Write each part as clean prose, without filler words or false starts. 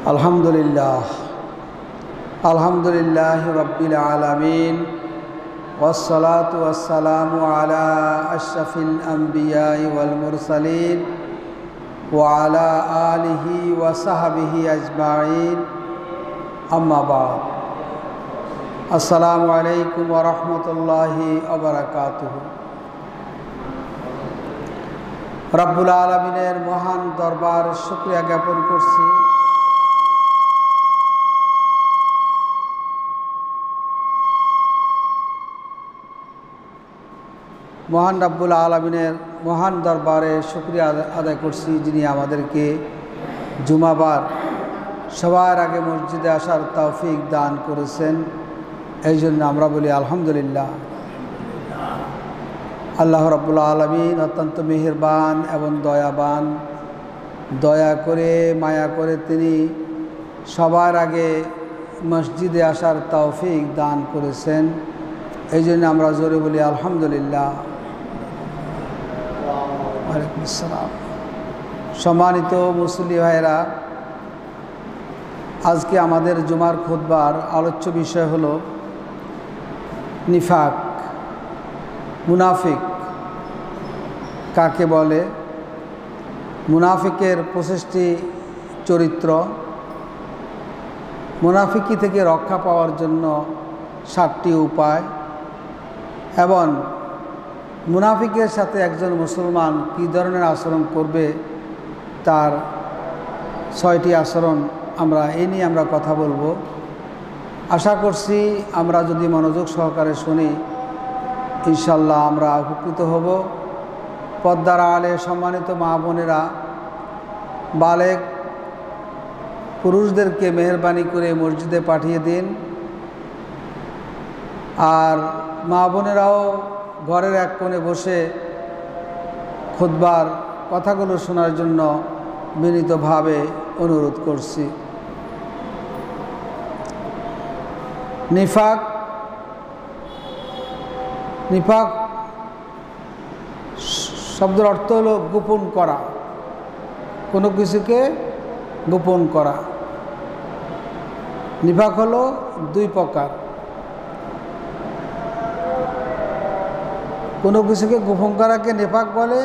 আলহামদুলিল্লাহ রাব্বিল আলামিন ওয়াসসালাতু ওয়াসসালামু আলা আশরাফিল আমবিয়াই ওয়াল মুরসালিন ওয়া আলা আলিহি ওয়া সাহবিহি আজমাইন আম্মা বা'দ। আসসালামু আলাইকুম ওয়া রাহমাতুল্লাহি ওয়া বারাকাতুহু। রব্বুল আলামিনের মহান দরবার শুকরিয়া জ্ঞাপন করছি। মহান রব্বুল আলামিনের মহান দরবারে শুকরিয়া আদায় করছি, যিনি আমাদেরকে জুমাবার সবার আগে মসজিদে আসার তৌফিক দান করেছেন। এই জন্য আমরা বলি আলহামদুলিল্লাহ। আল্লাহ রব্বুল আলামিন অত্যন্ত মেহেরবান এবং দয়াবান। দয়া করে মায়া করে তিনি সবার আগে মসজিদে আসার তৌফিক দান করেছেন। এই জন্য আমরা জোরে বলি আলহামদুলিল্লাহ। ওয়ালাইকুম আসসালাম। সম্মানিত মুসল্লি ভাইরা, আজকে আমাদের জুমার খুতবার আলোচ্য বিষয় হলো নিফাক, মুনাফিক কাকে বলে, মুনাফিকের 25টি চরিত্র, মুনাফিকি থেকে রক্ষা পাওয়ার জন্য 7টি উপায়, এবং মুনাফিকের সাথে একজন মুসলমান কী ধরনের আচরণ করবে তার 6টি আচরণ এই নিয়ে আমরা কথা বলবো। আশা করছি আমরা যদি মনোযোগ সহকারে শুনি ইনশাল্লাহ আমরা উপকৃত হব। পর্দার আড়ালে সম্মানিত মা বোনেরা, বালেগ পুরুষদেরকে মেহরবানি করে মসজিদে পাঠিয়ে দিন, আর মা বোনেরাও ঘরের এক কোণে বসে খুতবার কথাগুলো শোনার জন্য বিনীতভাবে অনুরোধ করছি। নিফাক শব্দের অর্থ হলো গোপন করা, কোনো কিছুকে গোপন করা। নিফাক হলো 2 প্রকার। কোনো কিছুকে গোপন করাকে নেফাক বলে,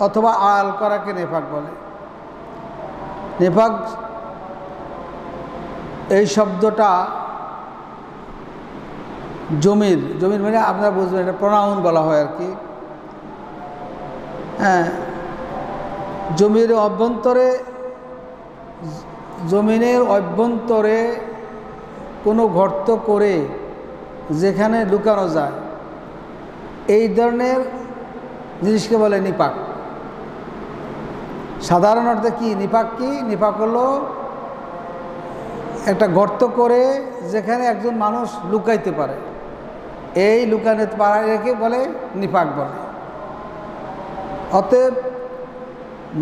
অথবা আড়াল করাকে নেফাক বলে। নেফাক এই শব্দটা জমির মানে আপনারা বুঝবেন, এটা প্রনাউন বলা হয় আর কি। হ্যাঁ, জমিনের অভ্যন্তরে কোনো গর্ত করে যেখানে লুকানো যায়, এই ধরনের জিনিসকে বলে নিফাক। সাধারণ অর্থে কি নিফাক? নিফাক হলো একটা গর্ত করে যেখানে একজন মানুষ লুকাইতে পারে, এই লুকানো পাড়ায় রেখে বলে নিফাক বলে। অতএব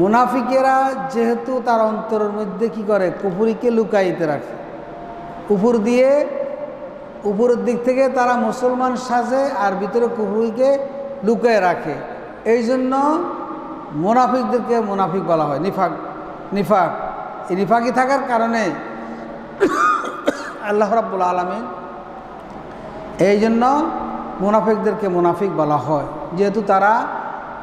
মুনাফিকেরা যেহেতু তার অন্তরের মধ্যে কি করে, কুফরিকে লুকাইতে রাখে, উপরের দিক থেকে তারা মুসলমান সাজে আর ভিতরে কুফরিকে লুকায় রাখে। এই জন্য মুনাফিকদেরকে মুনাফিক বলা হয়। নিফাক এই নিফাকি থাকার কারণে আল্লাহ রাব্বুল আলামিন এই জন্য মুনাফিকদেরকে মুনাফিক বলা হয়, যেহেতু তারা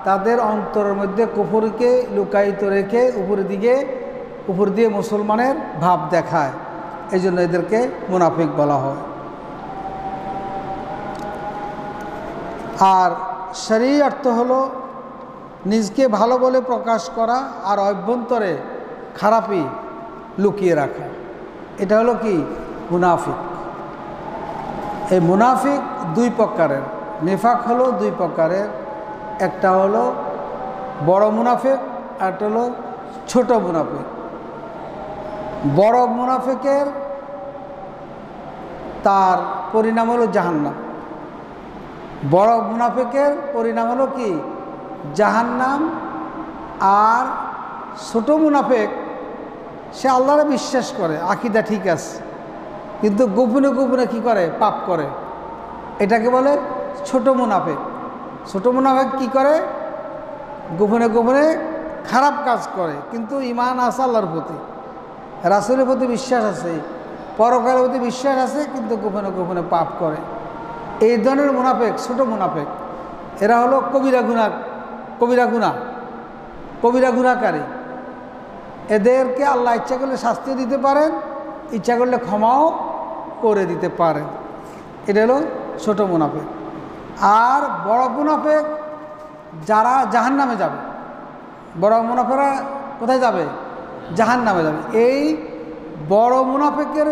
তাদের অন্তরের মধ্যে কুফরকে লুকায়িত রেখে উপর দিয়ে মুসলমানের ভাব দেখায়। এই জন্য এদেরকে মুনাফিক বলা হয়। আর শরীয়ী অর্থ হলো নিজকে ভালো বলে প্রকাশ করা আর অভ্যন্তরে খারাপই লুকিয়ে রাখা। এটা হলো কি মুনাফিক। এই মুনাফিক 2 প্রকারের। নিফাক হলো 2 প্রকারের। একটা হলো বড় মুনাফিক, আর একটা হলো ছোট মুনাফিক। বড় মুনাফিকের তার পরিণাম হলো জাহান্নাম। বড় মুনাফিকের পরিণাম হলো কি জাহান্নাম। আর ছোট মুনাফিক সে আল্লাহরে বিশ্বাস করে, আকীদা ঠিক আছে, কিন্তু গোপনে গোপনে কি করে, পাপ করে। এটাকে বলে ছোট মুনাফিক। ছোট মুনাফিক কি করে, গোপনে গোপনে খারাপ কাজ করে, কিন্তু ঈমান আছে আল্লাহর প্রতি। রাসূলের প্রতি বিশ্বাস আছে, পরকালের প্রতি বিশ্বাস আছে, কিন্তু গোপনে গোপনে পাপ করে। এই ধরনের মুনাফিক, ছোট মুনাফিক, এরা হলো কবিরা গুনাহকারী। এদেরকে আল্লাহ ইচ্ছা করলে শাস্তিও দিতে পারেন, ইচ্ছা করলে ক্ষমাও করে দিতে পারেন। এটা হলো ছোট মুনাফিক। আর বড় মুনাফিক যারা জাহান্নামে যাবে, বড় মুনাফিকরা কোথায় যাবে? জাহান্নামে যাবে। এই বড় মুনাফিকের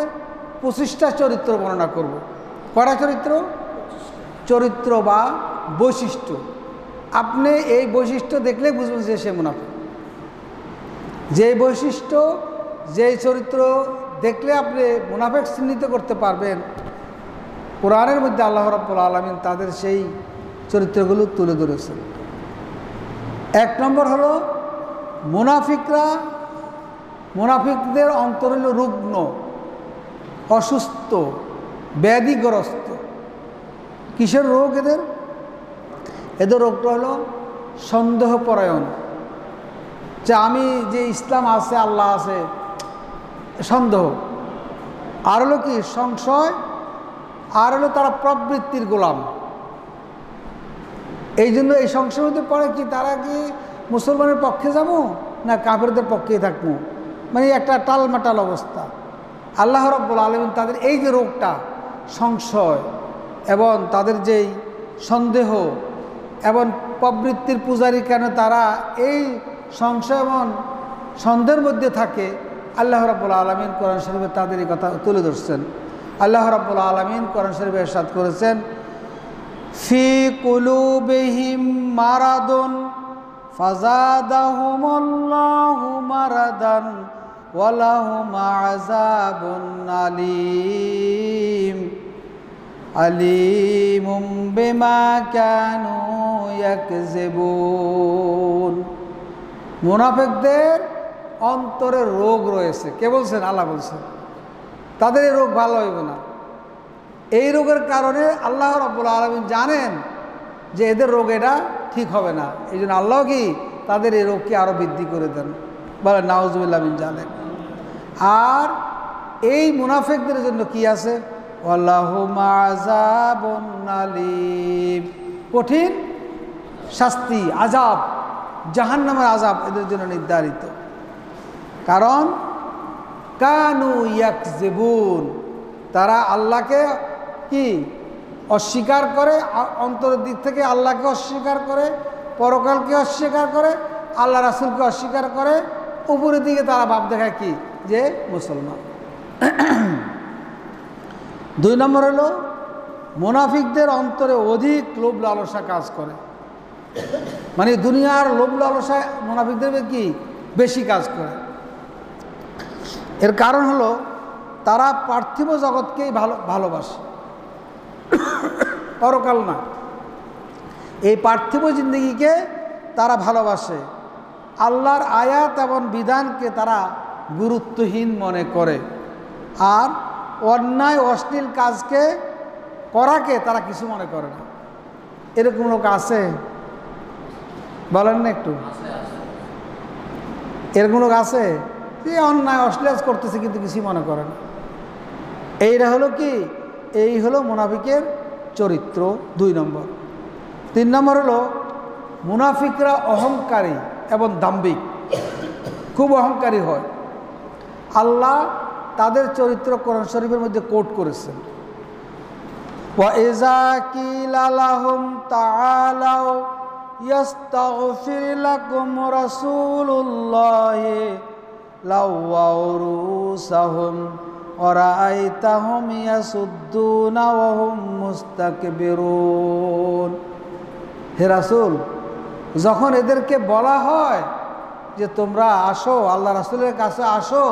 25টা চরিত্র বর্ণনা করব। কয়টা চরিত্র বা বৈশিষ্ট্য। আপনি এই বৈশিষ্ট্য দেখলে বুঝবেন যে সে মুনাফিক। যে বৈশিষ্ট্য, যে চরিত্র দেখলে আপনি মুনাফিক চিহ্নিত করতে পারবেন, কোরআনের মধ্যে আল্লাহ রাব্বুল আলামিন তাদের সেই চরিত্রগুলো তুলে ধরেছেন। 1 নম্বর হলো মুনাফিকদের অন্তর হলো রুগ্ন, অসুস্থ, ব্যাধিগ্রস্ত। কিসের রোগ এদের? এদের রোগটা হলো সন্দেহপরায়ণ, যে আমি যে ইসলাম আছে, আল্লাহ আছে, সন্দেহ। আর হলো কি? সংশয়। আর হলো তারা প্রবৃত্তির গোলাম। এই জন্য এই সংশয়ের মধ্যে পড়ে কি, তারা কি মুসলমানের পক্ষে যাবো না কাফেরদের পক্ষেই থাকবো, মানে একটা টালমাটাল অবস্থা। আল্লাহ রাব্বুল আলামিন তাদের এই যে রোগটা, সংশয় এবং তাদের যেই সন্দেহ এবং প্রবৃত্তির পূজারী, কেন তারা এই সংশয় এবং সন্দেহের মধ্যে থাকে, আল্লাহ রাব্বুল আলামিন কোরআন শরীফে তাদের এই কথা তুলে ধরছেন। আল্লাহ রাব্বুল আলামিন কোরআন শরীফে ইরশাদ করেছেন, ফি কুলুবিহিম মারাদুন ফাযাদাহুমুল্লাহু মারাদান ওয়া লাহুম আযাবুন আলীমুম বিমা কানু ইয়াকযিবুন। মুনাফিকদের অন্তরে রোগ রয়েছে। কে বলছেন? আল্লাহ বলছেন। তাদের এই রোগ ভালো হইবে না। এই রোগের কারণে আল্লাহ রাব্বুল আলামিন জানেন যে এদের রোগ এটা ঠিক হবে না। এই জন্য আল্লাহ কি তাদের এই রোগকে আরও বৃদ্ধি করে দেন। বলে নাউজুবিল্লাহ মিন জালিক। আর এই মুনাফিকদের জন্য কি আছে? ওয়ালাহুম আযাবুন আলীম, কঠিন শাস্তি, আযাব, জাহান্নামের আযাব এদের জন্য নির্ধারিত। কারণ কানু ইয়াকযিবুন, তারা আল্লাহকে কি অস্বীকার করে, অন্তরের দিক থেকে আল্লাহকে অস্বীকার করে, পরকালকে অস্বীকার করে, আল্লাহ রাসূলকে অস্বীকার করে, উপরের দিকে তারা ভাব দেখায় কি যে মুসলমান। 2 নম্বর হলো মুনাফিকদের অন্তরে অধিক লোভ লালসা কাজ করে। মানে দুনিয়ার লোভ লালসা মুনাফিকদের কি বেশি কাজ করে। এর কারণ হলো তারা পার্থিব জগৎকেই ভালোবাসে, পরকাল না। এই পার্থিব জিন্দগিকে তারা ভালোবাসে, আল্লাহর আয়াত এবং বিধানকে তারা গুরুত্বহীন মনে করে, আর অন্যায় অশ্লীল কাজকে করাকে তারা কিছু মনে করে না। এরকম লোক আছে? বলেন না একটু। এরকম লোক আছে যে অন্যায় অশ্লীল করতেছে কিন্তু কিছু মনে করে না। এইটা হলো কি? এই হলো মুনাফিকের চরিত্র 2 নম্বর। 3 নম্বর হলো মুনাফিকরা অহংকারী এবং দাম্ভিক, খুব অহংকারী হয়। আল্লাহ তাদের চরিত্র কোরআন শরীফের মধ্যে কোট করেছেন, ওয়া ইযা কিলা লাহুম তাআলাউ ইয়াস্তাগফির লাকুম রাসূলুল্লাহি লাওয়াউ রুসাহুম ওয়া রাআইতাহুম ইয়াসুদ্দুনা ওয়া হুম মুস্তাকবিরুন। হে রাসূল, যখন এদেরকে বলা হয় যে তোমরা আসো, আল্লাহ রাসূলের কাছে আসো,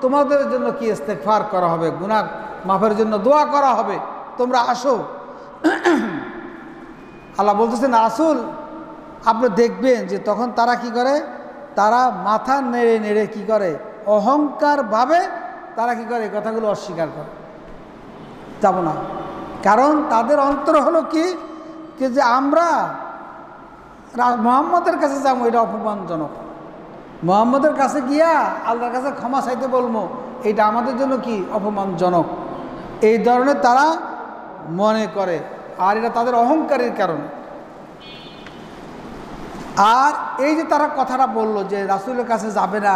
তোমাদের জন্য কি ইস্তেগফার করা হবে, গুনাহ মাফের জন্য দোয়া করা হবে, তোমরা আসো। আল্লাহ বলতেছেন রাসূল আপনি দেখবেন যে তখন তারা কি করে, তারা মাথা নেড়ে নেড়ে কি করে, অহংকার ভাবে তারা কি করে, কথাগুলো অস্বীকার করে, যাব না। কারণ তাদের অন্তর হলো কি যে আমরা মুহাম্মদের কাছে যাবো, এটা অপমানজনক। মুহাম্মদের কাছে গিয়া আল্লাহর কাছে ক্ষমা চাইতে বলবো, এটা আমাদের জন্য কি অপমানজনক, এই ধরনের তারা মনে করে। আর এটা তাদের অহংকারের কারণে। আর এই যে তারা কথাটা বললো যে রাসূলের কাছে যাবে না,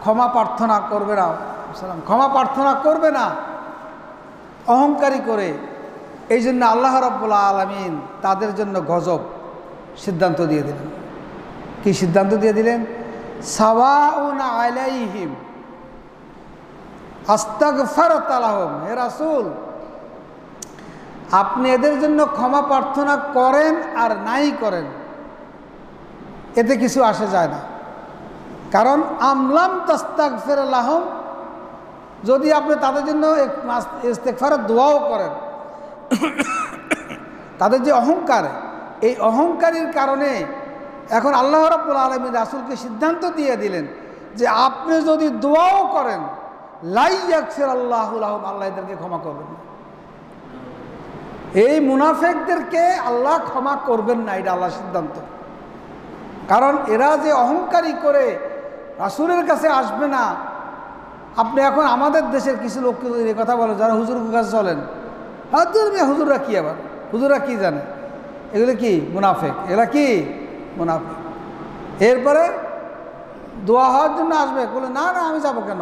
ক্ষমা প্রার্থনা করবে না, ক্ষমা প্রার্থনা করবে না, অহংকারী করে, এই জন্য আল্লাহ রাব্বুল আলামিন তাদের জন্য গজব সিদ্ধান্ত দিয়ে দিলেন। কি সিদ্ধান্ত দিয়ে দিলেন? সাওয়াউন আলাইহিম আস্তাগফারতা লাহুম, হে রাসূল আপনি এদের জন্য ক্ষমা প্রার্থনা করেন আর নাই করেন, এতে কিছু আসে যায় না। কারণ আমলাম তাস্তাগফির লাহুম, যদি আপনি তাদের জন্য ইস্তেগফারের দোয়াও করেন, তাদের যে অহংকার, এই অহংকারের কারণে এখন আল্লাহ রাব্বুল আলামিন রাসূলকে সিদ্ধান্ত দিয়ে দিলেন যে আপনি যদি দোয়াও করেন লা ইয়াগফিরাল্লাহু লাহুম, আল্লাহ এদেরকে ক্ষমা করবেন না। এই মুনাফিকদেরকে আল্লাহ ক্ষমা করবেন না, এটা আল্লাহর সিদ্ধান্ত। কারণ এরা যে অহংকারী করে রাসূলের কাছে আসবে না। আপনি এখন আমাদের দেশের কিছু লোককে এই কথা বলেন যারা হুজুরের কাছে চলেন, হুজুররা কি, আবার হুজুররা কি জানে, এগুলো কি মুনাফিক, এরা কি মুনাফিক। এরপরে দোয়া হওয়ার জন্য আসবে, বলে না না আমি যাবো কেন,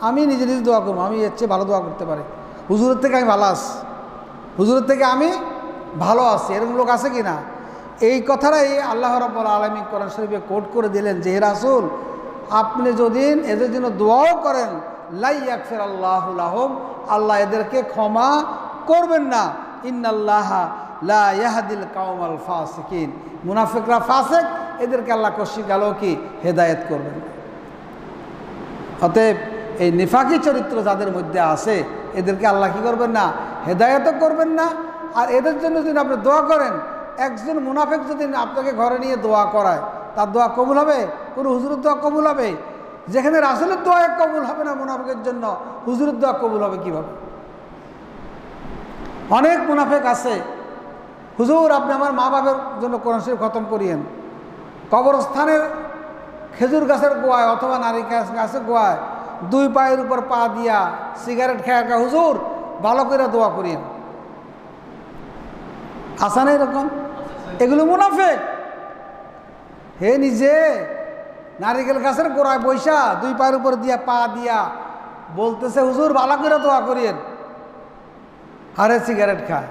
আমি নিজে নিজে দোয়া করবো, আমি এর চেয়ে ভালো দোয়া করতে পারি, হুজুরের থেকে আমি ভালো আছি, হুজুরের থেকে আমি ভালো আছি, এরকম লোক আছে কি না? এই কথাটাই আল্লাহ রাব্বুল আলামিন কোরআন শরীফে কোট করে দিলেন যে হে রাসূল আপনি যদি এদের জন্য দোয়াও করেন লা ইয়াগফিরাল্লাহু লাহুম, আল্লাহ এদেরকে ক্ষমা করবেন না। ইন্নাল্লাহা লা ইয়াহদিল কাওমাল ফাসিকিন, মুনাফিকরা ফাসিক, এদেরকে আল্লাহ কশি গেল কি হেদায়েত করবেন। অতএব এই নিফাকি চরিত্র যাদের মধ্যে আছে এদেরকে আল্লাহ কি করবেন না, হেদায়েতও করবেন না। আর এদের জন্য যদি আপনি দোয়া করেন, একজন মুনাফিক যদি আপনাকে ঘরে নিয়ে দোয়া করায়, তার দোয়া কবুল হবে? কোনো হুজুরের দোয়া কবুল হবে? যেখানে রাসূলের দোয়া কবুল হবে না মুনাফিকের জন্য, হুজুরের দোয়া কবুল হবে কিভাবে? অনেক মুনাফিক আছে, হুজুর আপনি আমার মা বাবার জন্য কোরআন শরীফ খতম করিয়েন, কবরস্থানের খেজুর গাছের গোয়ায় অথবা নারিকেল গাছের গোয়ায় দুই পায়ের উপর পা দিয়া সিগারেট খেয়ে হুজুর ভালো করে দোয়া করিয়েন। আসা না এরকম? এগুলো মুনাফিক। হে নিজে নারিকেল গাছের গোড়ায় বৈশা দুই পায়ের উপর দিয়া পা দিয়া বলতেছে হুজুর ভালো করে দোয়া করিয়েন, আরে সিগারেট খায়।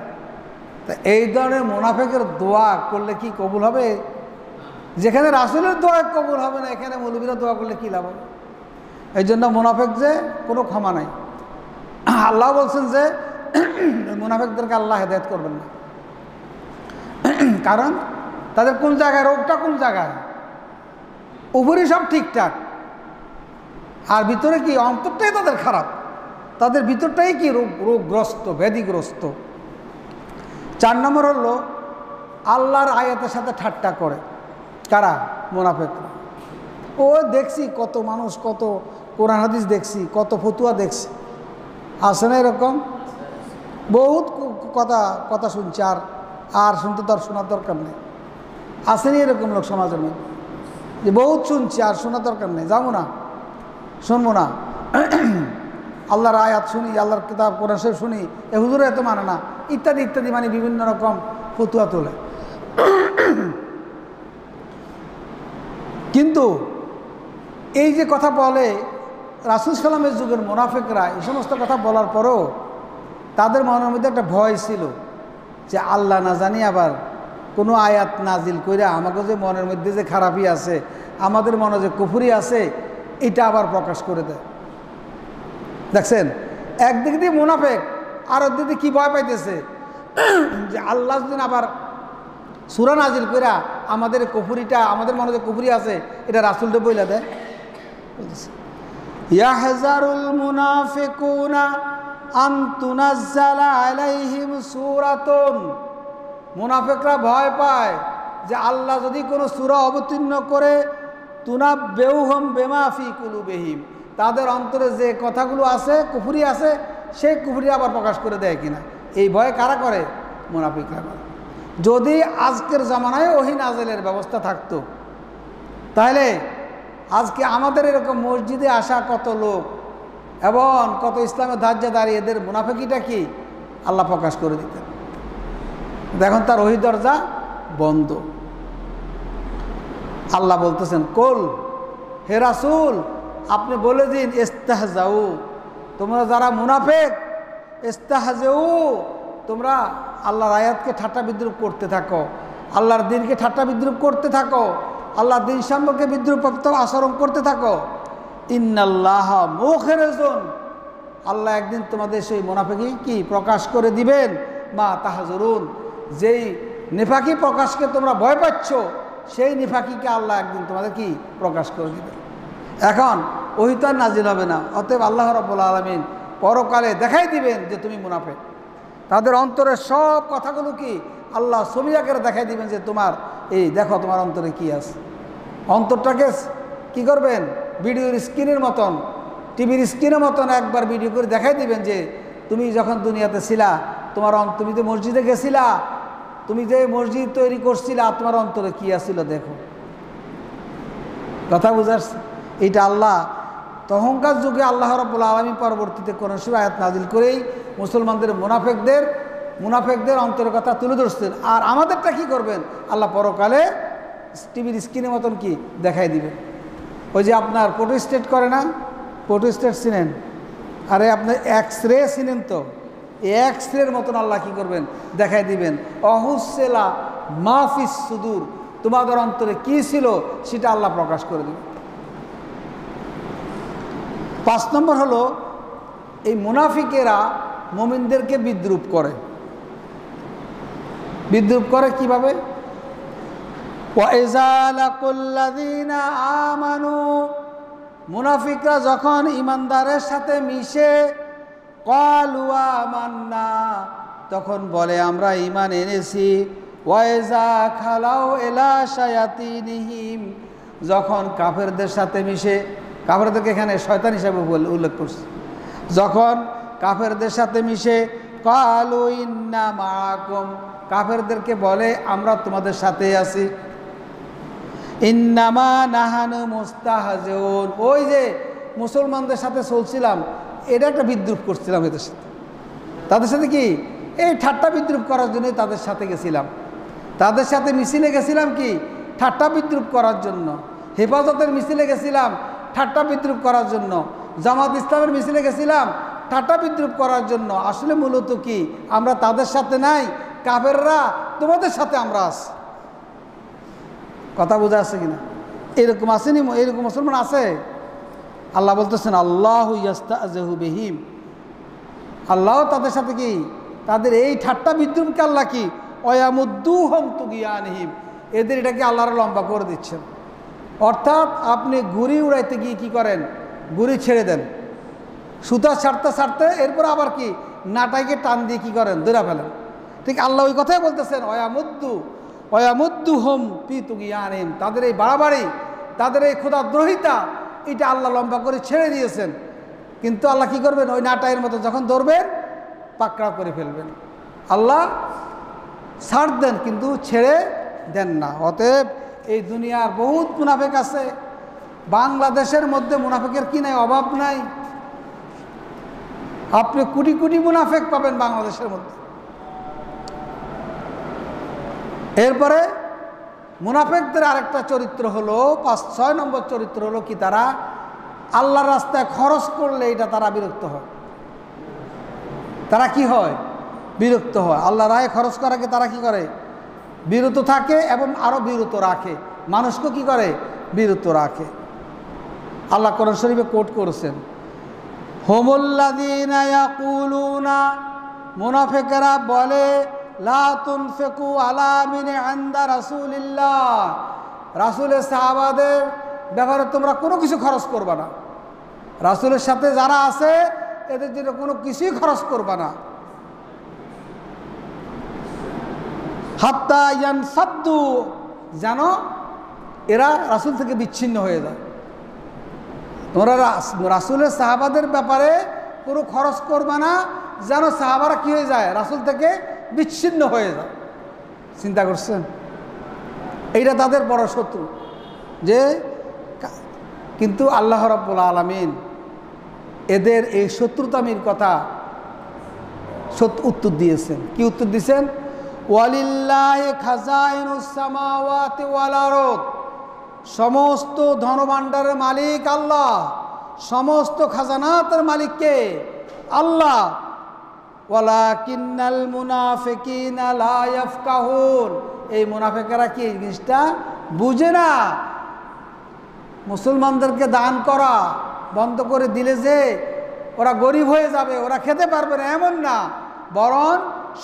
তা এই ধরনের মুনাফিকের দোয়া করলে কি কবুল হবে? যেখানে রাসূলের দোয়া কবুল হবে না, এখানে মৌলবীরা দোয়া করলে কি লাভ হবে? এই জন্য মুনাফিক যে কোনো ক্ষমা নাই। আল্লাহ বলছেন যে মুনাফিকদেরকে আল্লাহ হেদায়েত করবেন না। কারণ তাদের কোন জায়গায় রোগটা, কোন জায়গায় উপরে সব ঠিকঠাক, আর ভিতরে কি অন্তরটাই তাদের খারাপ, তাদের ভিতরটাই কি রোগগ্রস্ত, ব্যাধিগ্রস্ত। 4 নম্বর হলো আল্লাহর আয়াতের সাথে ঠাট্টা করে। কারা? মুনাফিকরা। ও দেখছি কত মানুষ, কত কোরআন হাদিস দেখছি, কত ফতুয়া দেখছি, আছে না এরকম? বহুত কথা শুনছি, আর শুনতে তো আর শোনার দরকার নেই। আসেনি এরকম লোক সমাজের মধ্যে যে বহুত শুনছি আর শোনার দরকার নেই, যাবো না, শুনবো না, আল্লাহর আয়াত শুনি, আল্লাহর কিতাব কোরআন শরীফ শুনি, এ হুজুরে এত মানে না, ইত্যাদি ইত্যাদি, মানে বিভিন্ন রকম ফতুয়া তোলে। কিন্তু এই যে কথা বলে রাসূল সাল্লামের যুগের মুনাফিকরা, এই সমস্ত কথা বলার পরেও তাদের মনের মধ্যে একটা ভয় ছিল যে আল্লাহ না জানি আবার কোনো আয়াত নাজিল কইরা আমাকে যে মনের মধ্যে যে খারাপই আছে, আমাদের মনে যে কুফরি আছে, এটা আবার প্রকাশ করে দেয়। দেখছেন, একদিক দিয়ে মুনাফিক, আর একদিক দিয়ে কি ভয় পাইতেছে যে আল্লাহ যদি আবার সূরা নাজিল কইরা আমাদের কুফরিটা, আমাদের মনে যে কুফরি আছে, এটা রাসূলকে বইলা দেয়। ইয়াহজারুল মুনাফিকুনা আন তুনাজ্জালা আলাইহিম সূরাতুন, মুনাফিকরা ভয় পায় যে আল্লাহ যদি কোনো সূরা অবতীর্ণ করে, তুনাব্বিউহুম বিমা ফি কুলুবিহিম, তাদের অন্তরে যে কথাগুলো আছে, কুফরি আছে, সেই কুফরি আবার প্রকাশ করে দেয় কিনা, এই ভয় কারা করে? মুনাফিকরা করে। যদি আজকের জামানায় ওহী নাজিলের ব্যবস্থা থাকতো, তাহলে আজকে আমাদের এরকম মসজিদে আসা কত লোক এবং কত ইসলামের ধার্যদারি, এদের মুনাফিকিটা কি আল্লাহ প্রকাশ করে দিতেন। দেখুন তার ওহি দরজা বন্ধ। আল্লাহ বলতেছেন, কুল হে রাসূল আপনি বলে দিন, ইস্তাহজাউ তোমরা যারা মুনাফিক, ইস্তাহজাউ তোমরা আল্লাহর আয়াতকে ঠাট্টা বিদ্রুপ করতে থাকো, আল্লাহর দ্বীনকে ঠাট্টা বিদ্রুপ করতে থাকো, আল্লাহর দ্বীন সম্পর্কে বিদ্রুপাত্মক আচরণ করতে থাকো। ইন্নাল্লাহ মুখরিজুন আল্লাহ একদিন তোমাদের সেই মুনাফিকি কি প্রকাশ করে দিবেন। মা তাহজুরুন যেই নিফাকি প্রকাশকে তোমরা ভয় পাচ্ছ, সেই নিফাকিকে আল্লাহ একদিন তোমাদের কি প্রকাশ করে দিবেন। এখন ওহি তো আর নাজিল হবে না, অতএব আল্লাহ রাব্বুল আলামিন পরকালে দেখাই দিবেন যে তুমি মুনাফিক। তাদের অন্তরের সব কথাগুলো কি আল্লাহ ছবি আকারে দেখাই দিবেন যে তোমার এই দেখো তোমার অন্তরে কি আছে। অন্তরটাকে কি করবেন, ভিডিওর স্ক্রিনের মতন, টিভির স্ক্রিনের মতন একবার ভিডিও করে দেখাই দিবেন যে তুমি যখন দুনিয়াতে ছিলা, তুমি যে মসজিদে গেছিলা, তুমি যে মসজিদ তৈরি করছিলা, তোমার অন্তরে কি আছিল দেখো। কথা বুঝাচ্ছে? এইটা আল্লাহ তখনকার যুগে আল্লাহ রাব্বুল আলামিন পরবর্তীতে কোরআন শরীফ আয়াত নাজিল করেই মুসলমানদের মুনাফিকদের অন্তরের কথা তুলে ধরছেন। আর আমাদেরটা কি করবেন আল্লাহ পরকালে টিভির স্ক্রিনের মতন কি দেখাই দিবেন। ওই যে আপনার প্রোটোস্টেট করে না, প্রোটোস্টেট চিনেন? আরে আপনার এক্সরে চিনেন তো? এক্সরের মতন আল্লাহ কি করবেন দেখাই দিবেন। অহুসেলা মাহফিস সুদূর তোমাদের অন্তরে কি ছিল সেটা আল্লাহ প্রকাশ করে দিবেন। 5 নম্বর হলো এই মুনাফিকেরা মুমিনদেরকে বিদ্রুপ করে। বিদ্রুপ করে কিভাবে? ওয়াইযা লাকুল্লাযীনা আমানু মুনাফিকরা যখন ঈমানদারের সাথে মিশে, ক্বালু আমান্না তখন বলে আমরা ঈমান এনেছি। ওয়াইযা খালাউ ইলা শায়াতিনিহিম যখন কাফেরদের সাথে মিশে, কাফেরদেরকে এখানে শয়তান হিসাবে উল্লেখ করছে, যখন কাফেরদের সাথে মিশে ক্বালু ইন্না মাআকুম কাফেরদেরকে বলে আমরা তোমাদের সাথে আছি। ইন্নামা নাহানু মুস্তাহজিউন ওই যে মুসলমানদের সাথে চলছিলাম, এটা একটা বিদ্রুপ করছিলাম এদের সাথে। তাদের সাথে কি এই ঠাট্টা বিদ্রুপ করার জন্যই তাদের সাথে গেছিলাম। তাদের সাথে মিছিলে গেছিলাম কি ঠাট্টা বিদ্রুপ করার জন্য। হেফাজতের মিছিলে গেছিলাম ঠাট্টা বিদ্রুপ করার জন্য। জামাত ইসলামের মিছিলে গেছিলাম ঠাট্টা বিদ্রুপ করার জন্য। আসলে মূলত কি আমরা তাদের সাথে নাই, কাফেররা তোমাদের সাথে আমরা আছি। কথা বোঝা আছে কিনা? এরকম আসেনি? এরকম মুসলমান আছে? আল্লাহ বলতেছেন আল্লাহু ইয়াস্তাযিহু বিহিম আল্লাহ তাদের সাথে কি তাদের এই ঠাট্টা বিদ্রুপকে আল্লাহ কি ওয়ায়ামুদ্দুহুম তুগিয়ানহিম এদের এটাকে আল্লাহর লম্বা করে দিচ্ছেন। অর্থাৎ আপনি ঘুড়ি উড়াইতে গিয়ে কি করেন, ঘুড়ি ছেড়ে দেন, সুতা ছাড়তে ছাড়তে এরপর আবার কি নাটাইকে টান দিয়ে কি করেন ধরে ফেলেন। ঠিক আল্লাহ ওই কথাই বলতেছেন ওয়ায়ামুদ্দুহুম ফি তুগিয়ানহিম তাদের এই বাড়াবাড়ি, তাদের এই ক্ষুধাদ্রোহিতা এটা আল্লাহ লম্বা করে ছেড়ে দিয়েছেন। কিন্তু আল্লাহ কি করবেন, ওই নাটাইয়ের মতো যখন ধরবেন পাকড়াও করে ফেলবেন। আল্লাহ ছাড় দেন কিন্তু ছেড়ে দেন না। অতএব এই দুনিয়ার বহুত মুনাফিক আছে, বাংলাদেশের মধ্যে মুনাফিকের কি নাই, অভাব নাই। আপনি কোটি কোটি মুনাফিক পাবেন বাংলাদেশের মধ্যে। এরপরে মুনাফিকদের আরেকটা চরিত্র হলো 5-6 নম্বর চরিত্র হলো কি তারা আল্লাহর রাস্তায় খরচ করলে এটা তারা বিরক্ত হয়। তারা কি হয়, বিরক্ত হয়। আল্লাহর রাহে খরচ করাকে তারা কি করে, বিরত থাকে এবং আরো বিরত রাখে, মানুষকে কি করে, বিরত রাখে। আল্লাহ কোরআন শরীফে কোট করেছেন হুমুল্লাযীনা ইয়াকুলুনা মুনাফিকরা বলে লা তুনফিকু আলা মিন ইনদা রাসূলিল্লাহ রাসূলের সাহাবাদের ব্যাপারে তোমরা কোনো কিছু খরচ করবা না। রাসূলের সাথে যারা আছে এদের জন্য কোনো কিছুই খরচ করবা না। হাত্তা ইয়ানসাদ্দু যেন এরা রাসূল থেকে বিচ্ছিন্ন হয়ে যায়। তোমরা রাসূলের সাহাবাদের ব্যাপারে কোনো খরচ করবা না যেন সাহাবারা কি হয়ে যায়, রাসূল থেকে বিচ্ছিন্ন হয়ে যায়। চিন্তা করছেন? এইটা তাদের বড় শত্রু, যে কিন্তু আল্লাহ রাব্বুল আলামিন এদের এই শত্রুতামির কথা উত্তর দিয়েছেন। কি উত্তর দিয়েছেন? ওয়ালিল্লাহি খাজাইনুস সামাওয়াতি ওয়াল আরদ, সমস্ত ধনভাণ্ডারের মালিক আল্লাহ, সমস্ত খাজানাতের মালিক কে? আল্লাহ। ওয়ালাকিন্নাল মুনাফিকিনা লা ইয়াফকাহুন, এই মুনাফিকেরা কি এই জিনিসটা বুঝে না। মুসলমানদেরকে দান করা বন্ধ করে দিলে যে ওরা গরিব হয়ে যাবে, ওরা খেতে পারবে না, এমন না, বরং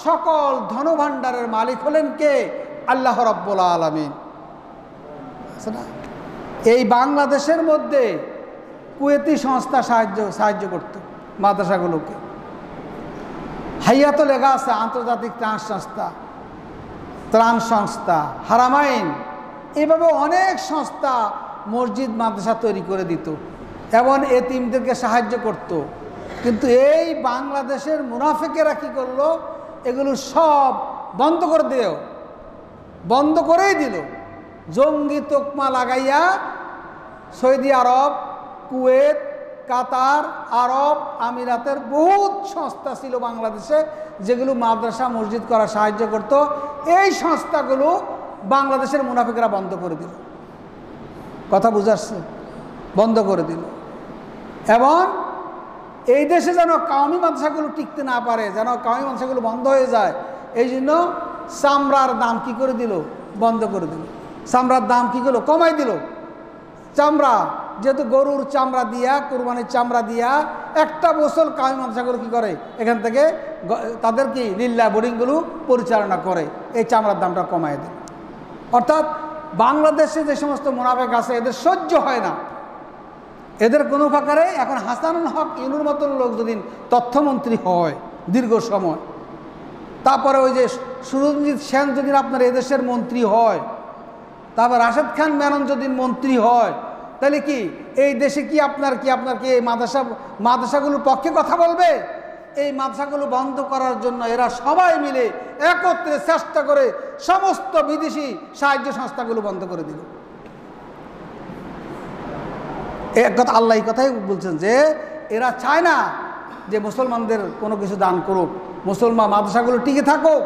সকল ধনভাণ্ডারের মালিক হলেন কে? আল্লাহ রাব্বুল আলামিন। এই বাংলাদেশের মধ্যে কুয়েতি সংস্থা সাহায্য করত মাদ্রাসাগুলোকে। হাইয়াতুল ইগাসা আন্তর্জাতিক ত্রাণ সংস্থা, হারামাইন, এভাবে অনেক সংস্থা মসজিদ মাদ্রাসা তৈরি করে দিত এবং এতিমদেরকে সাহায্য করত। কিন্তু এই বাংলাদেশের মুনাফিকেরা কি করলো? এগুলো সব বন্ধ করে বন্ধ করেই দিল। জঙ্গি তোকমা লাগাইয়া সৌদি আরব, কুয়েত, কাতার, আরব আমিরাতের বহুত সংস্থা ছিল বাংলাদেশে, যেগুলো মাদ্রাসা মসজিদ করা সাহায্য করত। এই সংস্থাগুলো বাংলাদেশের মুনাফিকরা বন্ধ করে দিল। কথা বুঝাচ্ছে? বন্ধ করে দিল। এবং এই দেশে যেন কাওমি মাদ্রাসাগুলো টিকতে না পারে, যেন কাওমি মাদ্রাসাগুলো বন্ধ হয়ে যায়, এই জন্য চামড়ার দাম কি করে দিল? বন্ধ করে দিল। চামড়ার দাম কি করলো? কমাই দিল। চামড়া, যেহেতু গরুর চামড়া দিয়া, কুরবানির চামড়া দিয়া একটা বছর কাওমি মাদ্রাসাগুলো কি করে, এখান থেকে তাদের কি লিল্লাহ বোর্ডিংগুলো পরিচালনা করে, এই চামড়ার দামটা কমাই দেয়। অর্থাৎ বাংলাদেশে যে সমস্ত মুনাফিক আছে এদের সহ্য হয় না, এদের কোনো প্রকারে। এখন হাসানুল হক ইনুর মতন লোক যদি তথ্যমন্ত্রী হয় দীর্ঘ সময়, তারপরে ওই যে সুরঞ্জিত সেন যদি আপনার এদেশের মন্ত্রী হয়, তারপর রাশেদ খান মেনন যদি মন্ত্রী হয়, তাহলে কি এই দেশে কি আপনার কি এই মাদ্রাসাগুলোর পক্ষে কথা বলবে? এই মাদ্রাসাগুলো বন্ধ করার জন্য এরা সবাই মিলে একত্রে চেষ্টা করে সমস্ত বিদেশি সাহায্য সংস্থাগুলো বন্ধ করে দিল। এক কথা আল্লাহ এই কথাই বলছেন যে এরা চায় না যে মুসলমানদের কোনো কিছু দান করুক, মুসলমান মাদ্রাসাগুলো টিকে থাকুক,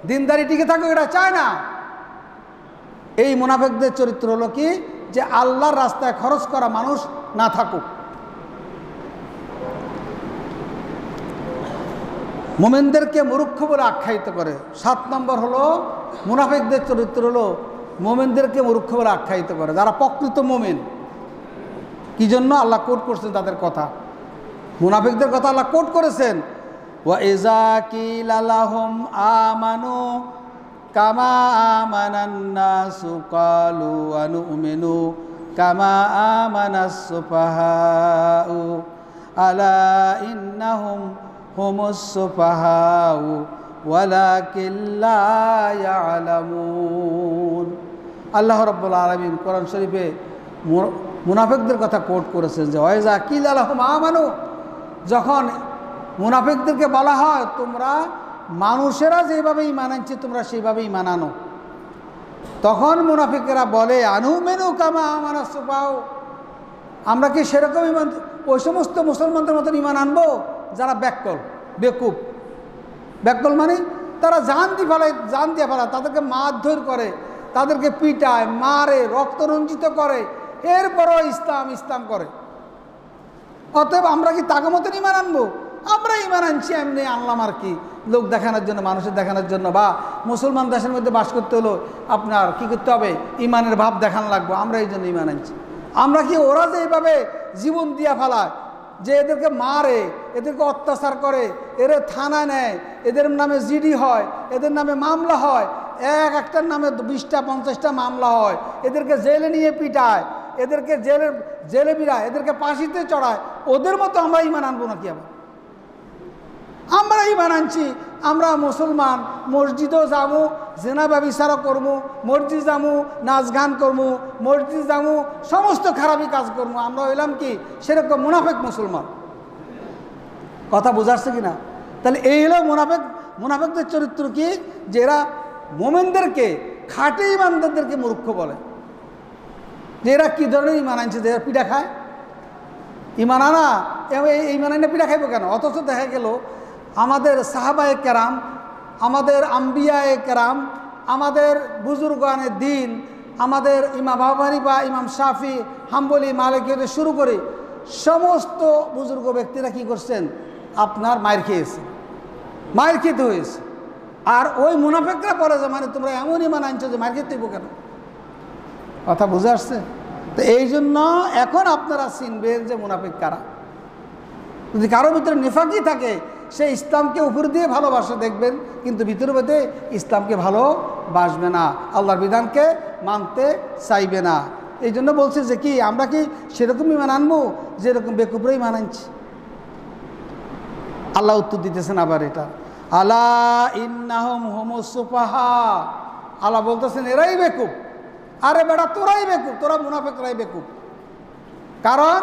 দিনদারি টিকে থাকুক, এরা চায় না। এই মুনাফিকদের চরিত্র হলো কি? যে আল্লাহর রাস্তায় খরচ করা মানুষ না থাকুক। মুমিনদেরকে মূর্খ বলে আখ্যায়িত করে। 7 নম্বর হলো মুনাফিকদের চরিত্র হলো মুমিনদেরকে মূর্খ বলে আখ্যায়িত করে, যারা প্রকৃত মুমিন। কি জন্য? আল্লাহ কোট করছেন তাদের কথা, মুনাফিকদের কথা আল্লাহ কোট করেছেন। ওয়া ইযা কিলা লাহুম আমানু কামা আমানান নাসু ক্বালু আনুমিনু কামা আমানাস সুফাহাউ আলা ইন্নাহুম হুমুস সুফাহাউ ওয়ালাকিন লা ইয়ালামুন। আল্লাহ রাব্বুল আলামিন কোরআন শরীফে মুনাফিকদের কথা কোট করেছেন যে ওয়াইজা কিলা লাহুম আমানু, যখন মুনাফিকদেরকে বলা হয় তোমরা মানুষেরা যেভাবে ঈমান আনছে তোমরা সেইভাবেই ঈমান আনো, তখন মুনাফিকেরা বলে আনুমিনু কামা আমানাস সুফাহাউ, আমরা কি সেরকম ঈমান, ওই সমস্ত মুসলমানদের মতন ঈমান আনবো যারা বেকুব। ব্যাকল মানে তারা জান দিয়ে ফেলায়, তাদেরকে মারধর করে, তাদেরকে পিটায়, মারে, রক্তরঞ্জিত করে, এরপরও ইসলাম করে। অতএব আমরা কি তাকে মতন ঈমান আনবো? আমরা ঈমান আনছি এমনি আনলাম আর কি, লোক দেখানোর জন্য, মানুষের দেখানোর জন্য, বা মুসলমান দেশের মধ্যে বাস করতে হলো আপনার কি করতে হবে? ঈমানের ভাব দেখানো লাগবে, আমরা এই জন্য ঈমান আনছি। আমরা কি ওরা যে এইভাবে জীবন দিয়া ফেলায়, যে এদেরকে মারে, এদেরকে অত্যাচার করে, এদের থানায় নেয়, এদের নামে জিডি হয়, এদের নামে মামলা হয়, একটার নামে 20টা 50টা মামলা হয়, এদেরকে জেলে নিয়ে পিটায়, এদেরকে জেলে বিড়ায়, এদেরকে ফাঁসিতে চড়ায়, ওদের মতো আমরা ঈমান আনবো নাকি? আমরা ঈমান আনছি, আমরা মুসলমান, মসজিদও যাবো, জেনা ব্যভিচারও করবো, মসজিদ যাবো, নাচ গান করবো, মসজিদ যাবো, সমস্ত খারাপি কাজ করবো। আমরা হইলাম কি সেরকম মুনাফিক মুসলমান। কথা বোঝাচ্ছে কি না? তাহলে এই হলো মুনাফিকদের চরিত্র কি? যে এরা মোমেনদেরকে, খাঁটি ইমানদারদেরকে মূর্খ বলে। যে এরা কী ধরনের ইমান আনছে যে এরা পিঠা খায়, ইমান আনা ইমান আনে পিঠা খাইব কেন? অথচ দেখা গেল আমাদের সাহাবায়ে কেরাম, আমাদের আম্বিয়ায়ে কেরাম, আমাদের বুজুর্গানে দিন, আমাদের ইমাম আবু হানিফা, ইমাম শাফি, হাম্বলি, মালিকি থেকে শুরু করে সমস্ত বুজুর্গ ব্যক্তিরা কি করছেন? আপনার মায়ের খেয়েছে, মায়ের খেতে হয়েছে। আর ওই মুনাফিকরা বলে যে মানে তোমরা এমন ইমান আনছো যে মায়ের খেতে হইব কেন? কথা বুঝে আসছে? তো এই জন্য এখন আপনারা চিনবেন যে মুনাফিক কারা। যদি কারোর ভিতরে নিফাকি থাকে, সে ইসলামকে উপর দিয়ে ভালোবাসে দেখবেন, কিন্তু ভিতরে ভেতরে ইসলামকে ভালোবাসবে না, আল্লাহর বিধানকে মানতে চাইবে না। এই জন্য বলছে যে কি আমরা কি সেরকম ইমান আনবো যেরকম বেকুফরা ইমান আনছি? আল্লাহ উত্তর দিতেছেন আবার এটা, আলা ইন্নাহুম হুমুস সুফাহা। আল্লাহ বলতেছেন এরাই বেকুফ। আরে বেটা তোরাই বেকুফ, তোরা মুনাফিকরাই বেকুফ। কারণ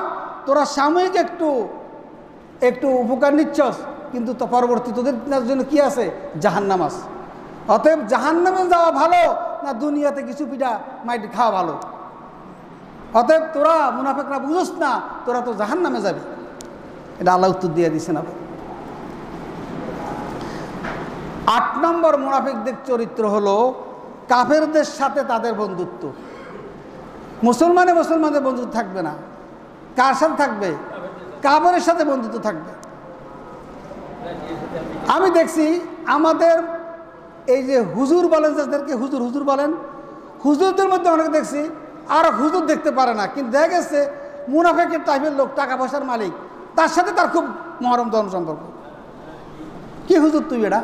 তোরা সাময়িক একটু উপকার নিচ্ছস, কিন্তু তো পরবর্তী তোদের জন্য কি আছে? জাহান্নাম আছে। অতএব জাহান্নামে যাওয়া ভালো না দুনিয়াতে কিছু পিঠা মাইটি খাওয়া ভালো? অতএব তোরা মুনাফিকরা বুঝোস না, তোরা তো জাহান্নামে যাবি। এটা আল্লাহ উত্তর দিয়ে দিচ্ছেন। আবার 8 নম্বর মুনাফিকদের চরিত্র হলো কাফেরদের সাথে তাদের বন্ধুত্ব। মুসলমানের বন্ধুত্ব থাকবে না। কার সাথে থাকবে? কাফেরের সাথে বন্ধুত্ব থাকবে। আমি দেখছি আমাদের এই যে হুজুর বলেন, যাদেরকে হুজুর বলেন, হুজুরদের মধ্যে অনেকে দেখছি আর হুজুর দেখতে পারে না, কিন্তু দেখা গেছে মুনাফিকের টাইপের লোক, টাকা পয়সার মালিক, তার সাথে তার খুব মহরম ধর্ম সম্পর্ক। কি হুজুর তুই? এটা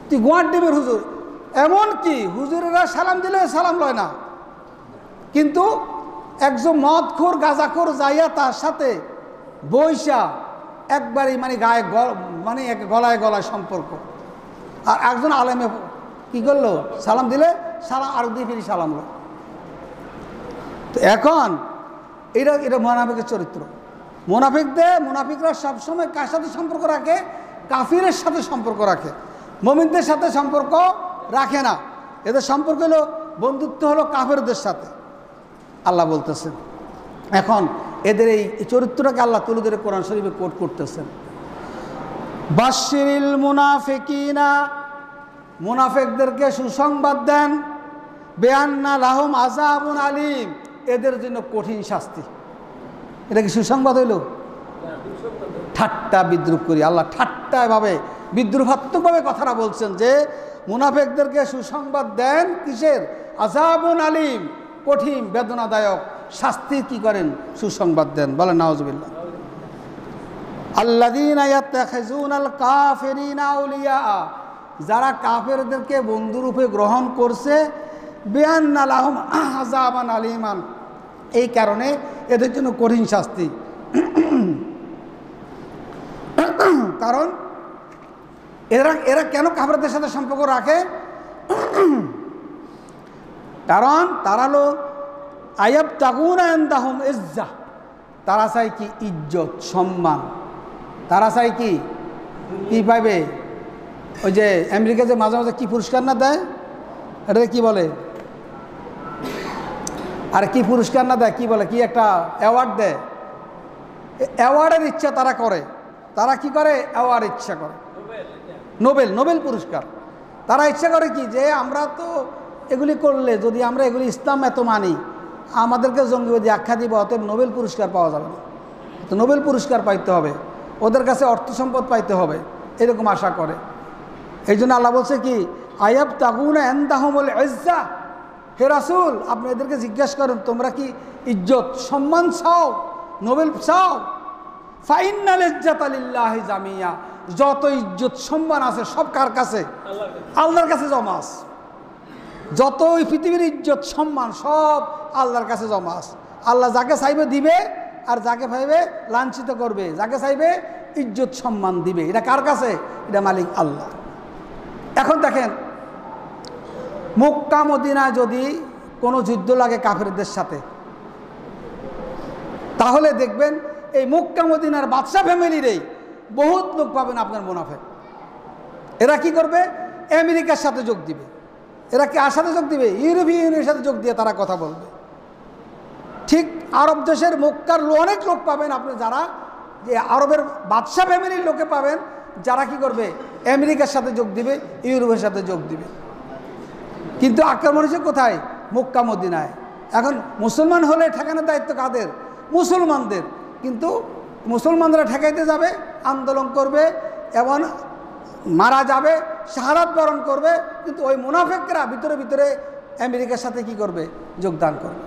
তুই গোয়ার ডিমের হুজুর। এমন কি হুজুরেরা সালাম দিলে সালাম লয় না, কিন্তু একজন মদখোর গাঁজাখোর যাইয়া তার সাথে বৈশা একবারই মানে গায়ে মানে গলায় গলায় সম্পর্ক। আর একজন আলেমে কি করলো? সালাম দিলে সালাম আর দিয়ে ফিরি সালাম লয়। তো এখন এটা মুনাফিকের চরিত্র। মুনাফিকরা সবসময় কার সাথে সম্পর্ক রাখে? কাফিরের সাথে সম্পর্ক রাখে, মুমিনদের সাথে সম্পর্ক রাখে না। এদের সম্পর্ক হলো বন্ধুত্ব হলো কাফেরদের সাথে, আল্লাহ বলতেছেন। এখন এদের এই চরিত্রটাকে আল্লাহ তুলে ধরে কোরআন শরীফে কোট করতেছেন, বাশশিরিল মুনাফিকিনা, মুনাফিকদেরকে সুসংবাদ দেন, বিআন্না লাহুম আযাবুন আলীম, এদের জন্য কঠিন শাস্তি। এটা কি সুসংবাদ হইল? ঠাট্টা বিদ্রুপ করি, আল্লাহ ঠাট্টাভাবে বিদ্রুপাত্মকভাবে কথাটা বলছেন যে মুনাফিকদেরকে সুসংবাদ দেন কিসের? আযাবুন আলীম, কঠিন বেদনাদায়ক শাস্তি কি করেন? সুসংবাদ দেন। বলেন নাউজুবিল্লাহ। আল্লাযীনা ইয়াত্তাখিযুনাল কাফিরিনা আউলিয়া, যারা কাফেরদেরকে বন্ধুরূপে গ্রহণ করছে, বিআন্না লাহুম আযাবান আলীমান, এই কারণে এদের জন্য কঠিন শাস্তি। কারণ এরা কেন কাফেরদের সাথে সম্পর্ক রাখে? কারণ তারা হলো আয়াবতাগুনা ইনদাহুম ইজ্জা, তারা চাই কি? ইজ্জত, সম্মান। তারা চাই কি? কি পাইবে? ওই যে আমেরিকা যে মাঝে মাঝে কি পুরস্কার না দেয়, এটা কি বলে? আর কি পুরস্কার না দেয়, কি বলে? কি একটা অ্যাওয়ার্ড দেয়। অ্যাওয়ার্ডের ইচ্ছা তারা করে। তারা কি করে? অ্যাওয়ার্ড ইচ্ছা করে, নোবেল পুরস্কার। তারা ইচ্ছা করে কি? যে আমরা তো এগুলি করলে, যদি আমরা এগুলি ইসলাম এত মানি, আমাদেরকে জঙ্গিবাদী আখ্যা দিব, অতএব নোবেল পুরস্কার পাওয়া যাবে না। তো নোবেল পুরস্কার পাইতে হবে, ওদের কাছে অর্থ সম্পদ পাইতে হবে, এরকম আশা করে। এই জন্য আল্লাহ বলছে কি? আয়াবতাগুনা ইনদাহুমুল ইজ্জা, হে রাসূল আপনি এদেরকে জিজ্ঞাসা করেন তোমরা কি ইজ্জত সম্মান চাও, নোবেল চাও? ফাইন্নাল ইজ্জাতা লিল্লাহি জামিয়া, যত ইজ্জত সম্মান আছে সব কার কাছে? আল্লাহর কাছে জমা আছে। যত ওই পৃথিবীর ইজ্জত সম্মান সব আল্লাহর কাছে জমা আছে। আল্লাহ যাকে চাইবে দিবে, আর যাকে চাইবে লাঞ্ছিত করবে, যাকে চাইবে ইজ্জত সম্মান দিবে। এটা কার কাছে? এটা মালিক আল্লাহ। এখন দেখেন, মক্কা মদিনায় যদি কোনো যুদ্ধ লাগে কাফেরদের সাথে, তাহলে দেখবেন এই মক্কা মদিনার বাদশা ফ্যামিলিরই বহুত লোক পাবেন আপনার মুনাফিক। এরা কি করবে? আমেরিকার সাথে যোগ দিবে। এরা কি আর সাথে যোগ দিবে? ইউরোপীয় ইউনিয়নের সাথে যোগ দিয়ে তারা কথা বলবে। ঠিক আরব দেশের মক্কার অনেক লোক পাবেন আপনি, যারা যে আরবের বাদশাহ ফ্যামিলির লোকে পাবেন, যারা কি করবে আমেরিকার সাথে যোগ দিবে, ইউরোপের সাথে যোগ দিবে। কিন্তু আক্রমণ হয়েছে কোথায়? মক্কা মদিনায়। এখন মুসলমান হলে ঠেকানোর দায়িত্ব কাদের? মুসলমানদের। কিন্তু মুসলমানরা ঠেকাইতে যাবে, আন্দোলন করবে এবং মারা যাবে, শাহাদাত বরণ করবে, কিন্তু ওই মুনাফিকরা ভিতরে ভিতরে আমেরিকার সাথে কি করবে? যোগদান করবে।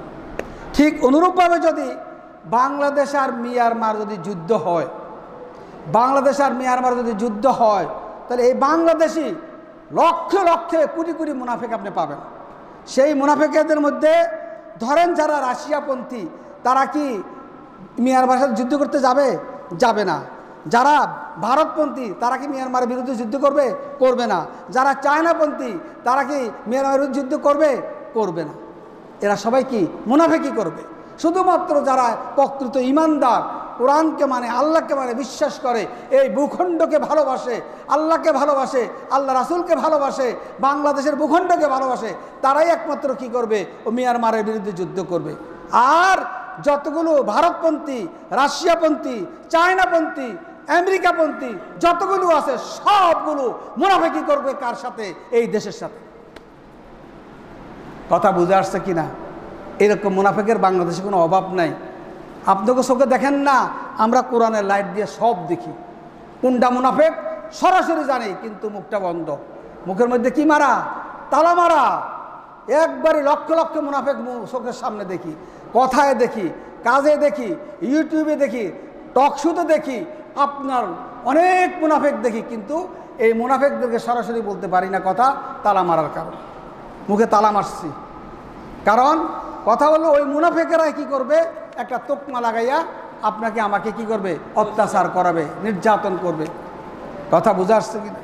ঠিক অনুরূপভাবে যদি বাংলাদেশ আর মিয়ানমার যদি যুদ্ধ হয়, বাংলাদেশ আর মিয়ানমার যদি যুদ্ধ হয়, তাহলে এই বাংলাদেশি লক্ষ লক্ষে কোটি কোটি মুনাফিক আপনি পাবেন। সেই মুনাফিকদের মধ্যে ধরেন যারা রাশিয়াপন্থী, তারা কি মিয়ানমারের সাথে যুদ্ধ করতে যাবে? যাবে না। যারা ভারতপন্থী, তারা কি মিয়ানমারের বিরুদ্ধে যুদ্ধ করবে? করবে না। যারা চায়নাপন্থী, তারা কি মিয়ানমারের বিরুদ্ধে যুদ্ধ করবে? করবে না। এরা সবাই কি মুনাফিকি করবে। শুধুমাত্র যারা প্রকৃত ইমানদার, কোরআনকে মানে, আল্লাহকে মানে, বিশ্বাস করে, এই ভূখণ্ডকে ভালোবাসে, আল্লাহকে ভালোবাসে, আল্লাহ রাসূলকে ভালোবাসে, বাংলাদেশের ভূখণ্ডকে ভালোবাসে, তারাই একমাত্র কি করবে? ও মিয়ানমারের বিরুদ্ধে যুদ্ধ করবে। আর যতগুলো ভারতপন্থী, রাশিয়াপন্থী, চায়নাপন্থী, আমেরিকাপন্থী যতগুলো আছে, সবগুলো মুনাফিকি করবে কার সাথে? এই দেশের সাথে। কথা বুঝে আসছে কিনা? এরকম মুনাফিকের বাংলাদেশে কোনো অভাব নাই। আপনাকে চোখে দেখেন না, আমরা কোরআনের লাইট দিয়ে সব দেখি। কোনটা মুনাফিক সরাসরি জানি, কিন্তু মুখটা বন্ধ। মুখের মধ্যে কি মারা? তালা মারা। একবারে লক্ষ লক্ষ মুনাফিক চোখের সামনে দেখি, কথায় দেখি, কাজে দেখি, ইউটিউবে দেখি, টকশোতে দেখি, আপনার অনেক মুনাফিক দেখি, কিন্তু এই মুনাফিকদেরকে সরাসরি বলতে পারি না কথা, তালা মারার কারণ। মুখে তালা মারছি কারণ কথা হলো ওই মুনাফিকেরাই কি করবে? একটা তোকমা লাগাইয়া আপনাকে আমাকে কি করবে? অত্যাচার করাবে, নির্যাতন করবে। কথা বুঝে আসছে কিনা?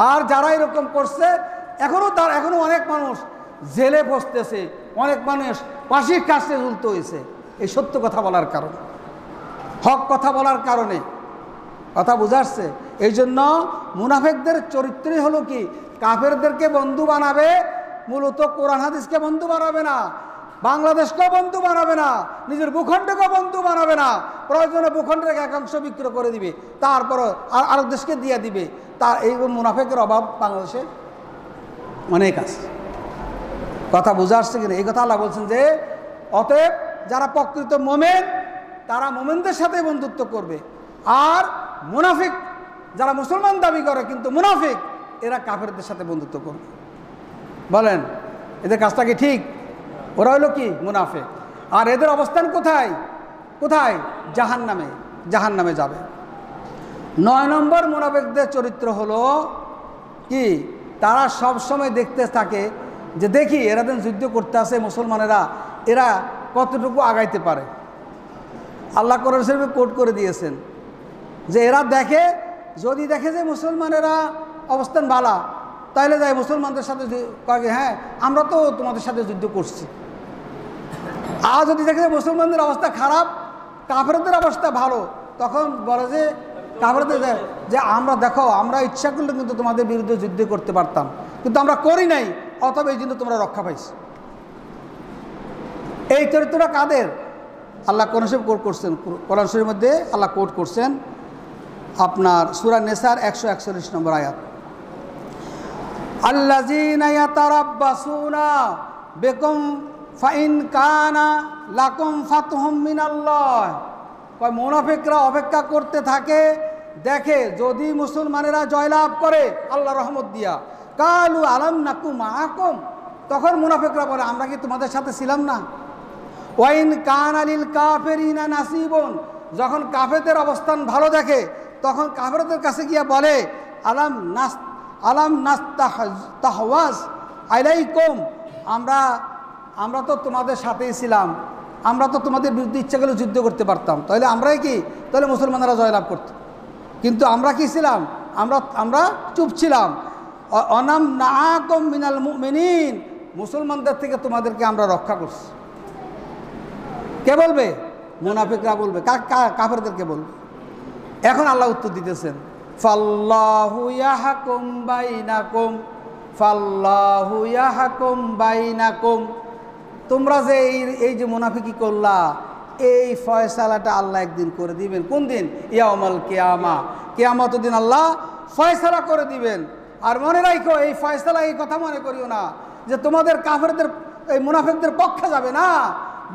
আর যারা এরকম করছে, এখনো অনেক মানুষ জেলে বসতেছে, অনেক মানুষ ফাঁসির কাছে ঝুলতে হয়েছে এই সত্য কথা বলার কারণে, হক কথা বলার কারণে। কথা বুঝে আসছে? এই জন্য মুনাফিকদের চরিত্রই হলো কি? কাফেরদেরকে বন্ধু বানাবে, মূলত কোরআন হাদিসকে বন্ধু বানাবে না, বাংলাদেশকেও বন্ধু বানাবে না, নিজের ভূখণ্ডকেও বন্ধু বানাবে না। প্রয়োজনে ভূখণ্ডের একাংশ বিক্রয় করে দিবে, তারপর আরেক দেশকে দিয়ে দিবে। তার এই মুনাফিকের অভাব বাংলাদেশে অনেক আছে। কথা বুঝে আসছে কিনা? এই কথা আল্লাহ বলছেন যে অতএব যারা প্রকৃত মোমেন, তারা মোমেনদের সাথে বন্ধুত্ব করবে। আর মুনাফিক যারা মুসলমান দাবি করে কিন্তু মুনাফিক, এরা কাফেরদের সাথে বন্ধুত্ব করবে। বলেন এদের কাজটা কি ঠিক? ওরা হলো কি? মুনাফিক। আর এদের অবস্থান কোথায়? কোথায়? জাহান্নামে, জাহান্নামে যাবে। 9 নম্বর মুনাফিকদের চরিত্র হলো কি? তারা সব সময় দেখতে থাকে যে দেখি এরা দিন যুদ্ধ করতে আসে মুসলমানেরা, এরা কতটুকু আগাইতে পারে। আল্লাহ কোরআন শরীফে কোট করে দিয়েছেন যে এরা দেখে, যদি দেখে যে মুসলমানেরা অবস্থান ভালো, তাহলে যায় মুসলমানদের সাথে কয়ে হ্যাঁ আমরা তো তোমাদের সাথে যুদ্ধ করছি। আর যদি দেখে যে মুসলমানদের অবস্থা খারাপ, কাফেরদের অবস্থা ভালো, তখন বলে যে কাফেরদের যে আমরা দেখো, আমরা ইচ্ছা করলে কিন্তু তোমাদের বিরুদ্ধে যুদ্ধ করতে পারতাম, কিন্তু আমরা করি নাই, অতএব এই জন্য তোমরা রক্ষা পাইছো। এই চরিত্রটা কাদের? আল্লাহ কোরআন শরীফ কোট করছেন, কোরআন শরীফের মধ্যে আল্লাহ কোট করছেন আপনার সূরা নিসার 141 নম্বর আয়াত, আল্লাযীনা ইয়াতারাব্বাসুনা বিকুম ফাইন কানা লাকুম ফাতহুম মিনাল্লাহ। কয় মুনাফিকরা অপেক্ষা করতে থাকে, দেখে যদি মুসলমানেরা জয়লাভ করে আল্লাহ রহমত দিয়া, কালু আলাম নাকু মাআকুম, তখন মুনাফিকরা বলে আমরা কি তোমাদের সাথে ছিলাম না? ওয়াইন কানা লিল কাফিরিনা নাসিবুন, যখন কাফেরদের অবস্থান ভালো দেখে তখন কাফেরদের কাছে গিয়া বলে আলাম নাস্তাহওয়াজ আলাইকুম, আমরা তো তোমাদের সাথেই ছিলাম, আমরা তো তোমাদের বিরুদ্ধে ইচ্ছা করলে যুদ্ধ করতে পারতাম, তাহলে আমরাই কি? তাহলে মুসলমানেরা জয়লাভ করত। কিন্তু আমরা কি ছিলাম? আমরা চুপ ছিলাম। অনাম নাআকুম মিনাল মুমিনিন, মুসলমানদের থেকে তোমাদেরকে আমরা রক্ষা করছি। কে বলবে? মুনাফিকরা বলবে। কাফেরদেরকে বলবে। এখন আল্লাহ উত্তর দিতেছেন, ফাল্লাহু ইয়াহকুম বাইনাকুম, ফাল্লাহু ইয়াহকুম বাইনাকুম, তোমরা যে এই যে মুনাফিকি করলা, এই ফয়সালাটা আল্লাহ একদিন করে দিবেন। কোন দিন? ইয়াউমাল কিয়ামা, কিয়ামতের দিন আল্লাহ ফয়সালা করে দিবেন। আর মনে রাখো, এই ফয়সালা এই কথা মনে করিও না যে তোমাদের কাফেরদের এই মুনাফিকদের পক্ষে যাবে না,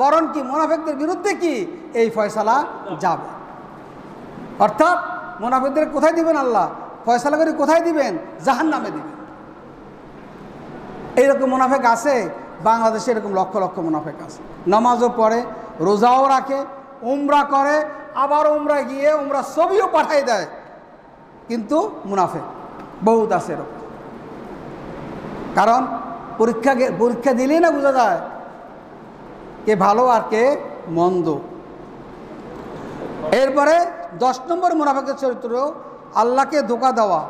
বরং কি মুনাফিকদের বিরুদ্ধে কি এই ফয়সালা যাবে। অর্থাৎ মুনাফিকদের কোথায় দিবেন আল্লাহ? ফয়সালা করে কোথায় দিবেন? জাহান্নামে দিবেন। এইরকম মুনাফিক আছে বাংলাদেশে, এরকম লক্ষ লক্ষ মুনাফিক আছে। নামাজও পড়ে, রোজাও রাখে, উমরা করে, আবার উমরা গিয়ে উমরা ছবিও পাঠাই দেয়, কিন্তু মুনাফিক বহুত আছে এরকম। কারণ পরীক্ষা দিলেই না বোঝা যায় কে ভালো আর কে মন্দ। এরপরে 10 নম্বর মুনাফিকের চরিত্র আল্লাহকে ধোঁকা দেওয়া,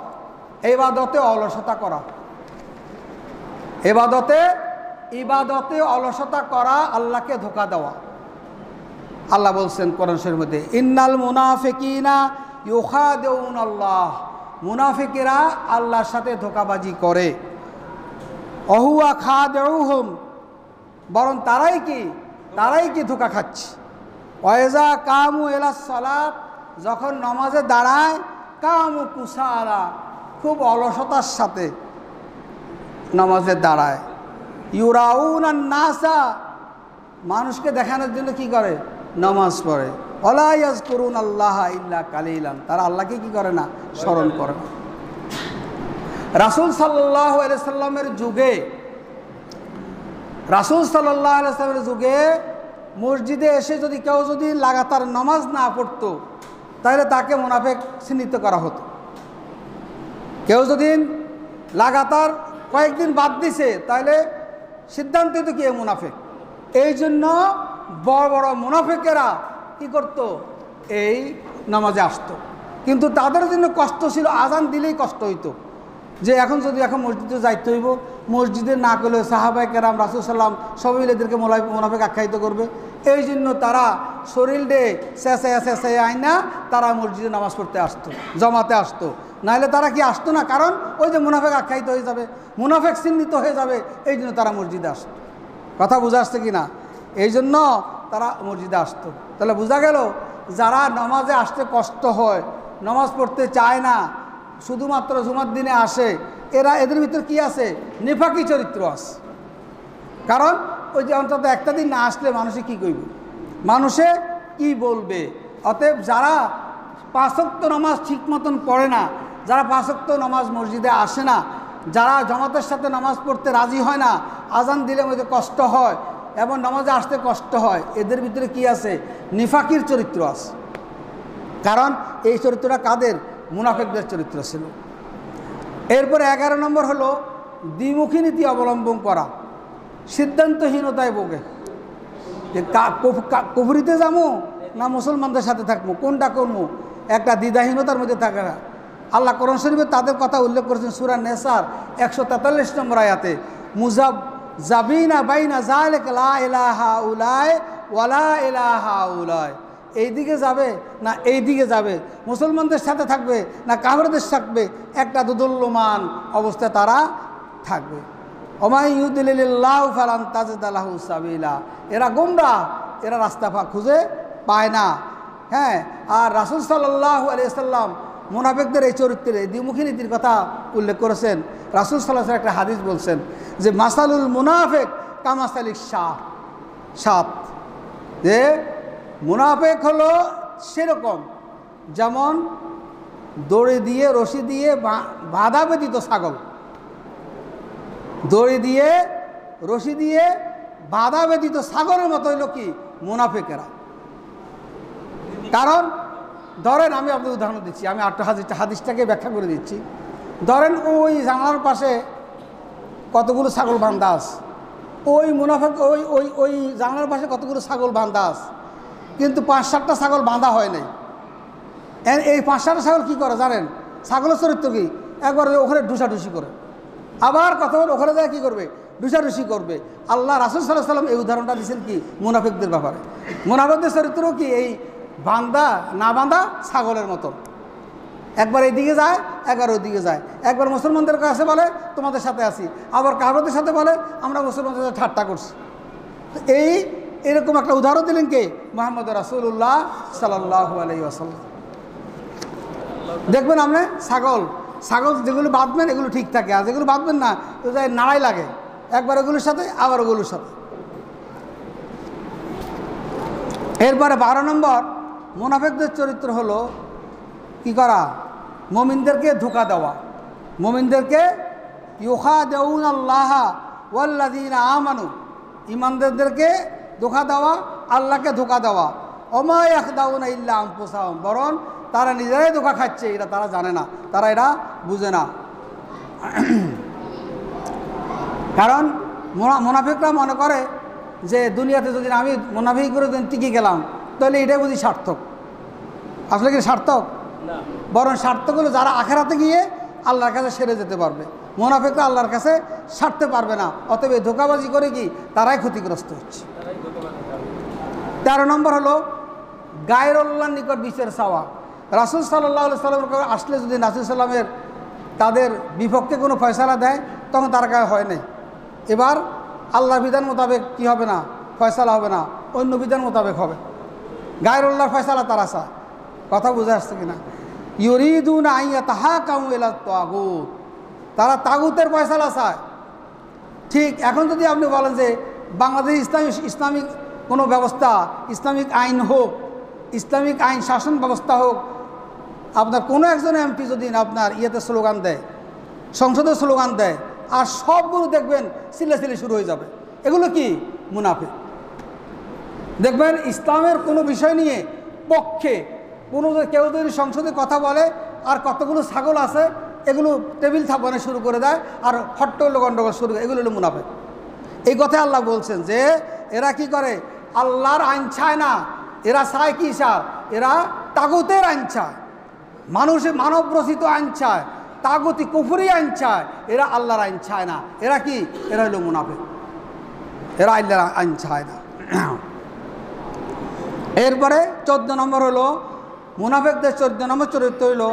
ইবাদতে অলসতা করা। ইবাদতে অলসতা করা, আল্লাহকে ধোঁকা দেওয়া। আল্লাহ বলছেন কোরআন শরীফের মধ্যে, ইন্নাল মুনাফিকিনা ইউখাদিউনাল্লাহ, মুনাফিকেরা আল্লাহর সাথে ধোঁকাবাজি করে। অহুয়া খাদিউহুম, বরং তারাই কি ধোঁকা খাচ্ছে। ওয়াইজা কামু ইলাস সালাত, যখন নামাজে দাঁড়ায়, কামু কুসালা, খুব অলসতার সাথে নামাজে দাঁড়ায়। ইউরাউনান নাসা, মানুষকে দেখানোর জন্য কি করে? নামাজ পড়ে। ওয়ালা ইয়াজকুরুনাল্লাহ ইল্লা কালিলান, তারা আল্লাহকে কি করে না? স্মরণ করে না। রাসূল সাল্লাল্লাহু আলাইহি সাল্লামের যুগে মসজিদে এসে যদি কেউ লাগাতার নামাজ না পড়তো, তাহলে তাকে মুনাফিক চিহ্নিত করা হতো। কেউ যদি লাগাতার কয়েকদিন বাদ দিছে, তাহলে সিদ্ধান্ত তো কি মুনাফিক। এই জন্য বড় বড় মুনাফিকেরা কি করত? এই নামাজে আসতো। কিন্তু তাদের জন্য কষ্ট ছিল, আজান দিলেই কষ্ট হইতো, যে এখন মসজিদে যাইতে হইব, মসজিদে না করলে সাহাবায়ে কেরাম রাসূল সাল্লাম সবাই এদেরকে মুনাফিক আখ্যায়িত করবে। এই জন্য তারা শরীর ডে চেঁচাই আইনা তারা মসজিদে নামাজ পড়তে আসতো, জমাতে আসতো। নাহলে তারা কি আসতো না, কারণ ওই যে মুনাফিক আখ্যায়িত হয়ে যাবে, মুনাফিক চিহ্নিত হয়ে যাবে, এই জন্য তারা মসজিদে আসতো। কথা বোঝা আসছে কি না? এই জন্য তারা মসজিদে আসতো। তাহলে বোঝা গেল, যারা নামাজে আসতে কষ্ট হয়, নামাজ পড়তে চায় না, শুধুমাত্র জুমার দিনে আসে, এদের ভিতর কি আছে? নিফাকি চরিত্র আছে। কারণ ওই যে অন্তত একটা দিন না আসলে মানুষে কি করবে, মানুষে কি বলবে। অতএব যারা 5 ওয়াক্ত নামাজ ঠিক মতন পড়ে না, যারা 5 ওয়াক্ত নামাজ মসজিদে আসে না, যারা জামাতের সাথে নামাজ পড়তে রাজি হয় না, আজান দিলে মধ্যে কষ্ট হয় এবং নামাজে আসতে কষ্ট হয়, এদের ভিতরে কি আছে? নিফাকির চরিত্র আছে। কারণ এই চরিত্রটা কাদের? মুনাফিকদের চরিত্র ছিল। এরপরে 11 নম্বর হলো দ্বিমুখী নীতি অবলম্বন করা, সিদ্ধান্তহীনতায় ভোগে। যে কুফরিতে যাবো না মুসলমানদের সাথে থাকবো, কোনটা করবো, একটা দ্বিধাহীনতার মধ্যে থাকে না। আল্লাহ কোরআন শরীফে তাদের কথা উল্লেখ করেছেন সূরা নেসার 143 নম্বর আয়াতে, মুযাবযাবিনা বাইনা যালিকা লা ইলাহা উলাই ওয়ালা ইলাহা উলাই, এইদিকে যাবে না এইদিকে যাবে, মুসলমানদের সাথে থাকবে না কাফেরদের থাকবে, একটা দুদুল্যমান অবস্থায় তারা থাকবে। ওমাই ইউদিলিল্লাহু ফালান তাজিদ লাহু সাবিলা, এরা গোমরাহ, এরা রাস্তা খুঁজে পায় না। হ্যাঁ, আর রাসূল সাল্লাল্লাহু আলাইহি সাল্লাম মুনাফিকদের এই চরিত্রের দ্বিমুখী নীতির কথা উল্লেখ করেছেন। রাসূল সাল্লাল্লাহু আলাইহি একটা হাদিস বলছেন যে মাসালুল মুনাফিক কামাসালিস সাত, যে মুনাফিক হলো সেরকম যেমন দড়ি দিয়ে রশি দিয়ে বাঁধা ব্যতীত ছাগল। দড়ি দিয়ে রশি দিয়ে বাঁধা ব্যতীত ছাগলের মতো হইল কি মুনাফিকেরা। কারণ ধরেন, আমি আপনাদের উদাহরণ দিচ্ছি, আমি হাদিসটাকে ব্যাখ্যা করে দিচ্ছি। ধরেন ওই জানালার পাশে কতগুলো ছাগল বান্ধা আছে, ওই মুনাফিক ওই ওই ওই জানালার পাশে কতগুলো ছাগল বান্ধা আছে, কিন্তু 5-7টা ছাগল বাঁধা হয় নাই। এই 5-7টা ছাগল কি করে জানেন? ছাগলের চরিত্র কি? একবার ওখানে ঢুসাঢুসি করে, আবার কথা বলে ওখানে যায় কী করবে? ঢুসাঢুসি করবে। আল্লাহ রাসূল সাল্লাল্লাহু আলাইহি সাল্লাম এই উদাহরণটা দিয়েছেন কি মুনাফিকদের ব্যাপারে। মুনাফিকদের চরিত্র কি? এই বান্দা না বাঁধা ছাগলের মতো, একবার এইদিকে যায় একবার ওইদিকে যায়, একবার মুসলমানদের কাছে বলে তোমাদের সাথে আছি, আবার কাফেরদের সাথে বলে আমরা মুসলমানদের সাথে ঠাট্টা করছি। এরকম একটা উদাহরণ দিলেন কে? মুহাম্মদ রাসূলুল্লাহ সাল্লাল্লাহু আলাইহি ওয়াসাল্লাম। দেখবেন আপনি ছাগল যেগুলো বাঁধবেন এগুলো ঠিক থাকে, আর যেগুলো বাঁধবেন না নাড়াই লাগে, একবার ওগুলোর সাথে আবার ওগুলোর সাথে। এরপরে 12 নম্বর মুনাফিকদের চরিত্র হলো কি করা? মুমিনদেরকে ধোঁকা দেওয়া। মুমিনদেরকে ইউখাদিউনাল্লাহ ওয়াল্লাযীনা আমানু, ঈমানদারদেরকে ধোঁকা দেওয়া, আল্লাহকে ধোঁকা দেওয়া। ওমা ইয়াখদাউনা ইল্লা আনফুসাহুম, বরং তারা নিজেরাই ধোঁকা খাচ্ছে, এটা তারা জানে না, তারা এটা বুঝে না। কারণ মুনাফিকরা মনে করে যে দুনিয়াতে যদি আমি মুনাফিক করে টিকে গেলাম তাহলে এটাই বুঝি সার্থক। আসলে কি সার্থক? বরং সার্থক হলো যারা আখেরাতে গিয়ে আল্লাহর কাছে সেরে যেতে পারবে। মুনাফিকরা আল্লাহর কাছে সারতে পারবে না, অতএব ধোঁকাবাজি করে কি তারাই ক্ষতিগ্রস্ত হচ্ছে। 13 নম্বর হলো গায়রুল্লাহর নিকট বিচার চাওয়া। রাসূল সাল্লাল্লাহু আলাইহি সাল্লামের আসলে যদি রাসূল সাল্লামের তাদের বিপক্ষে কোনো ফয়সালা দেয় তখন তার গায়ে হয় নাই, এবার আল্লাহর বিধান মোতাবেক কি হবে না, ফয়সালা হবে না, অন্য বিধান মোতাবেক হবে। গায়রুল্লাহর ফয়সালা তারা চায়। কথা বুঝে আসছে কিনা? ইউরিদুনা আন ইয়াতাহাকামু ইলা তাগুত, তারা তাগুতের ফয়সালা চায়। ঠিক এখন যদি আপনি বলেন যে বাংলাদেশ ইসলামিক কোনো ব্যবস্থা, ইসলামিক আইন হোক, ইসলামিক আইন শাসন ব্যবস্থা হোক, আপনার কোনো একজন এমপি যদি আপনার ইয়েতে স্লোগান দেয়, সংসদে স্লোগান দেয়, আর সবগুলো দেখবেন চিল্লাচিল্লি শুরু হয়ে যাবে, এগুলো কি? মুনাফিক। দেখবেন ইসলামের কোনো বিষয় নিয়ে পক্ষে কোনো কেউ যদি সংসদে কথা বলে আর কতগুলো ছাগল আছে এগুলো টেবিল থাপানো শুরু করে দেয় আর হট্টগোল গণ্ডগোল শুরু করে, এগুলো হলো মুনাফিক। এই কথাই আল্লাহ বলছেন যে এরা কি করে? আল্লাহর আইন চায় না, এরা চায় কি? এরা তাগুতের আইন চায়, মানব রচিত আইন চায়, তাগুতি কুফরি আইন চায়, এরা আল্লাহর আইন চায় না। এরা কি? এরা হলো মুনাফিক, এরা আল্লাহর আইন চায় না। এরপরে 14 নম্বর হলো মুনাফিকদের 14 নম্বর চরিত্র হইল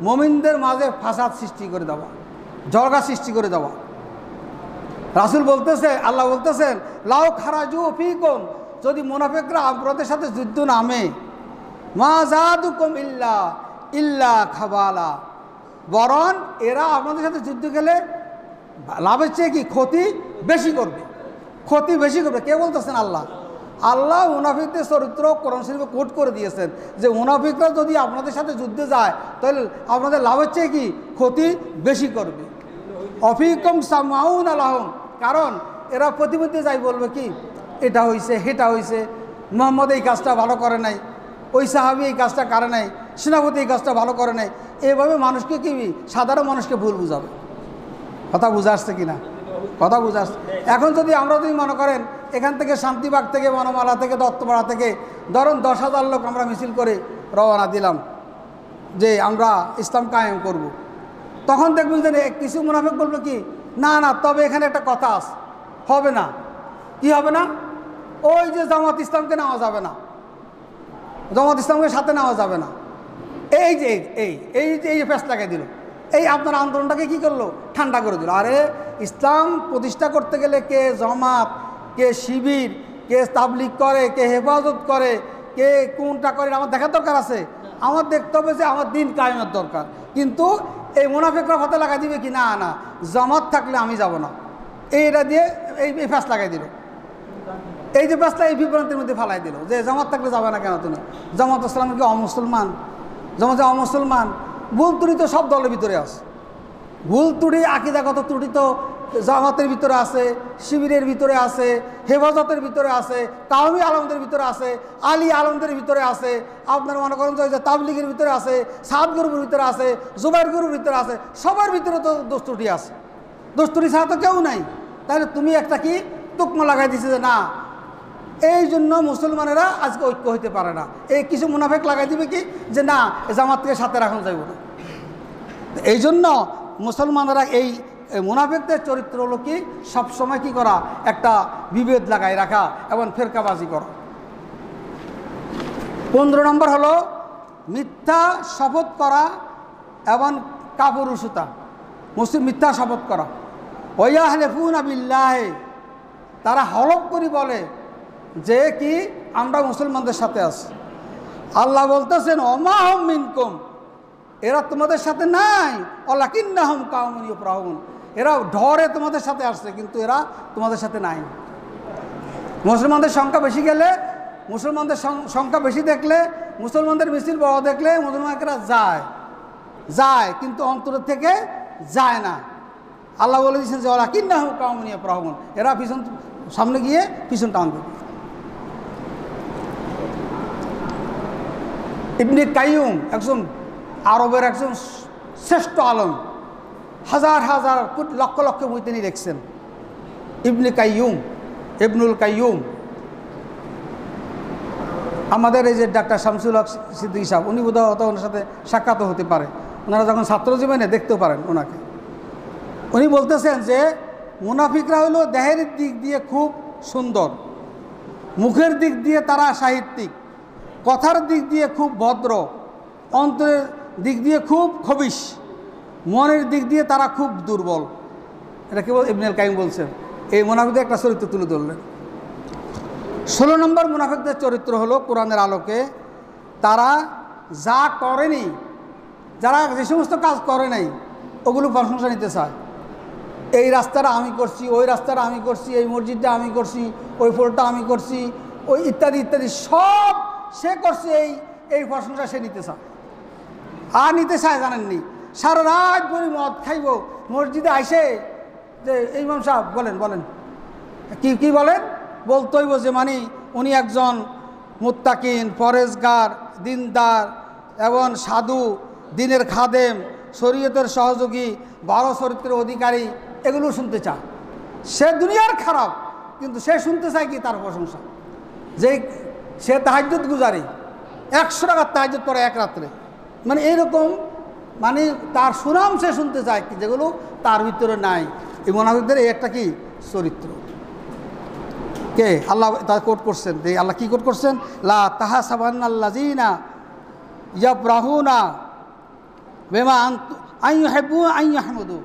মুমিনদের মাঝে ফাসাদ সৃষ্টি করে দেওয়া, ঝগড়া সৃষ্টি করে দেওয়া। রাসূল বলতেছে, আল্লাহ বলতেছেন লাউ খারাজু ফীকুম, যদি মুনাফিকরা আপনাদের সাথে যুদ্ধ নামে, মা জাদুকুম ইল্লা খাবালা, বরং এরা আপনাদের সাথে যুদ্ধ গেলে লাভের চেয়ে কি ক্ষতি বেশি করবে, ক্ষতি বেশি করবে। কে বলতেছেন? আল্লাহ। আল্লাহ মুনাফিকদের চরিত্র কোরআন শরীফে কোট করে দিয়েছেন যে মুনাফিকরা যদি আপনাদের সাথে যুদ্ধে যায় তাহলে আপনাদের লাভের চেয়ে কি ক্ষতি বেশি করবে। অফিকুম সামাউন আলাহুম, কারণ এরা প্রতিমধ্যে যাই বলবে কি এটা হয়েছে, সেটা হয়েছে, মুহাম্মদ এই কাজটা ভালো করে নাই, ওই সাহাবী এই কাজটা করে নাই, সেনাপতি এই কাজটা ভালো করে নাই, এইভাবে মানুষকে কি সাধারণ মানুষকে ভুল বুঝাবে। কথা বুঝে আসছে কিনা? কথা বুঝে আসছে। এখন যদি আমরা যদি মনে করেন এখান থেকে শান্তিবাগ থেকে, বনমালা থেকে, দত্তপাড়া থেকে ধরুন 10,000 লোক আমরা মিছিল করে রওনা দিলাম যে আমরা ইসলাম কায়েম করব, তখন দেখবেন যে কিছু মুনাফিক বলবে কি না না, তবে এখানে একটা কথা আছে, হবে না। কি হবে না? ওই যে জামাত ইসলামকে নেওয়া যাবে না, জামাত ইসলামকে সাথে নেওয়া যাবে না, এই যে এই যে ফেস লাগাই দিল, এই আপনার আন্দোলনটাকে কি করলো? ঠান্ডা করে দিল। আরে ইসলাম প্রতিষ্ঠা করতে গেলে কে জামাত, কে শিবির, কে তাবলিগ করে, কে হেফাজত করে, কে কোনটা করে আমার দেখার দরকার আছে। আমার দেখতে হবে যে আমার দিন কায়েমের দরকার। কিন্তু এই মুনাফিকরা হাতে লাগাই দিবে কি না না জামাত থাকলে আমি যাব না, এইটা দিয়ে এই ফ্যাস লাগাই দিল। এই যে ফ্যাসটা এই বিভ্রান্তির মধ্যে ফালাই দিল যে জামাত থাকলে যাবে না কেন তুমি? জামাত ইসলাম কি অমুসলমান? জামাত অমুসলমান? ভুল ত্রুটি তো সব দলের ভিতরে আছে, ভুল ত্রুটি আকীদাগত ত্রুটি তো জামাতের ভিতরে আছে, শিবিরের ভিতরে আছে, হেফাজতের ভিতরে আছে, কাওমি আলমদের ভিতরে আছে, আলী আলমদের ভিতরে আছে, আপনার মনে করেন যে তাবলিগের ভিতরে আছে, সাদ গ্রুপের ভিতরে আছে, জুবাইর গ্রুপের ভিতরে আছে, সবার ভিতরে তো দোষ ত্রুটি আছে, দোষ ত্রুটি ছাড়া তো কেউ নাই। তাহলে তুমি একটা কি তুকমা লাগাই দিছে যে না, এই জন্য মুসলমানেরা আজকে ঐক্য হইতে পারে না। এই কিছু মুনাফিক লাগাই দিবে কি যে না জামাতকে সাথে রাখুন যাইব না। এই জন্য মুসলমানেরা এই মুনাফিকদের চরিত্র হলো কি সবসময় কি করা? একটা বিভেদ লাগাই রাখা এবং ফেরকাবাজি করা। 15 নম্বর হলো মিথ্যা শপথ করা এবং কাপুরুষতা। মুসলিম মিথ্যা শপথ করা। ওয়াহলিফুনা বিল্লাহি, তারা হলফ করে বলে যে কি আমরা মুসলমানদের সাথে আছি। আল্লাহ বলতেছেন ওমা হুম মিনকুম, এরা তোমাদের সাথে নাই, ওয়ালাকিন্নাহুম কাওমুন ইফরাহুন, এরা ঢরে তোমাদের সাথে আসছে কিন্তু এরা তোমাদের সাথে নাই। মুসলমানদের সংখ্যা বেশি গেলে, মুসলমানদের সংখ্যা বেশি দেখলে, মুসলমানদের মিছিল বড় দেখলে মুসলমানেরা যায় কিন্তু অন্তরের থেকে যায় না। আল্লাহ বলে দিয়েছেন যে ওয়ালাকিন্নাহুম কাওমুন ইফরাহুন, এরা পিছন সামনে গিয়ে পিছন টানবে। ইবনে কাইয়ুম একজন আরবের একজন শ্রেষ্ঠ আলেম, হাজার হাজার লক্ষ লক্ষ বই তিনি লিখছেন। ইবনুল কাইয়ুম, আমাদের এই যে ডাক্তার শামসুল হক সিদ্দিকী সাহেব, উনি বোধহয় ওনার সাথে সাক্ষাৎ হতে পারে, ওনারা যখন ছাত্র জীবনে দেখতেও পারেন ওনাকে। উনি বলতেছেন যে মুনাফিকরা হলো দেহের দিক দিয়ে খুব সুন্দর, মুখের দিক দিয়ে তারা সাহিত্যিক, কথার দিক দিয়ে খুব ভদ্র, অন্তরের দিক দিয়ে খুব খবিশ, মনের দিক দিয়ে তারা খুব দুর্বল। এটা কেবল ইবনুল কাইয়িম বলছেন। এই মুনাফিকদের একটা চরিত্র তুলে ধরলেন। 16 নম্বর মুনাফিকদের চরিত্র হলো কোরআনের আলোকে তারা যা করেনি, যারা যে সমস্ত কাজ করে নাই ওগুলো প্রশংসা নিতে চায়। এই রাস্তাটা আমি করছি, ওই রাস্তাটা আমি করছি, এই মসজিদটা আমি করছি, ওই ফোলটা আমি করছি, ওই ইত্যাদি ইত্যাদি সব সে করছে, এই প্রশংসা সে নিতে চায়। আর নিতে চায় জানেননি, সারা রাত করে মদ খাইব, মসজিদে আইসে যে এই ইমাম সাহেব বলেন কি বলেন, বলতেইব যে মানে উনি একজন মুত্তাকিন, পরেজগার, দিনদার এবং সাধু, দিনের খাদেম, শরীয়তের সহযোগী, ভালো চরিত্রের অধিকারী, এগুলো শুনতে চায়। সে দুনিয়ার খারাপ কিন্তু সে শুনতে চায় কি তার প্রশংসা, যে সে তাহাজ্জুদ গুজারি, 100 টাকার তাহাজ্জুদ পড়ে এক রাত্রে, মানে এইরকম, মানে তার সুনাম সে শুনতে চায় কি যেগুলো তার ভিতরে নাই। এই মুনাফিকদের এই একটা কি চরিত্র। কে আল্লাহ তার কোট করছেন, আল্লাহ কি কোট করছেন, লা তাহাসাবান্নাল্লাযিনা ইয়াফরাহুনা বিমা আইয়ুহিব্বু আইয়াহমুদু,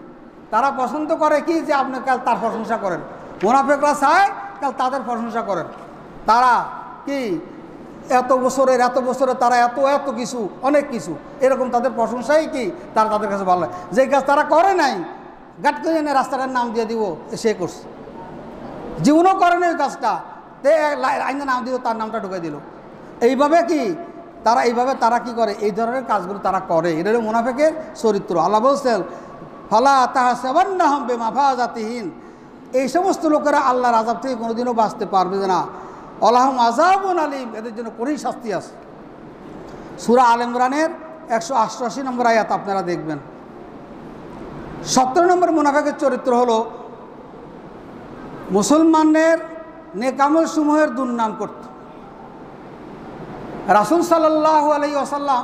তারা পছন্দ করে কি যে আপনি কাল তার প্রশংসা করেন। মুনাফিকরা চায় কাল তাদের প্রশংসা করেন। তারা কি এত বছরে তারা এত কিছু, অনেক কিছু, এরকম তাদের প্রশংসাই কি তাদের কাছে ভালো লাগে। যে কাজ তারা করে নাই, গাট করে এনে রাস্তাটার নাম দিয়ে দিব সে করছে, জীবনও করে না ওই কাজটা, আইনের নাম দিল, তার নামটা ঢুকে দিল। এইভাবে তারা কি করে, এই ধরনের কাজগুলো তারা করে। এটা হলো মুনাফিকের চরিত্র। আল্লাহ বলছেন ফালা তাহসাবান্নাহুম বিমাফাজাতিহিন, এই সমস্ত লোকেরা আল্লাহর আযাব থেকে কোনোদিনও বাঁচতে পারবে না। আলাহুম আযাবুন আলীম, এদের জন্য কঠিন শাস্তি আছে। সূরা আল ইমরানের 188 নম্বর আয়াত আপনারা দেখবেন। 17 নম্বর মুনাফিকের চরিত্র হলো মুসলমানের নেকামল সমূহের দুর্নাম করত। রাসূল সাল্লাল্লাহু আলাইহি ওয়াসাল্লাম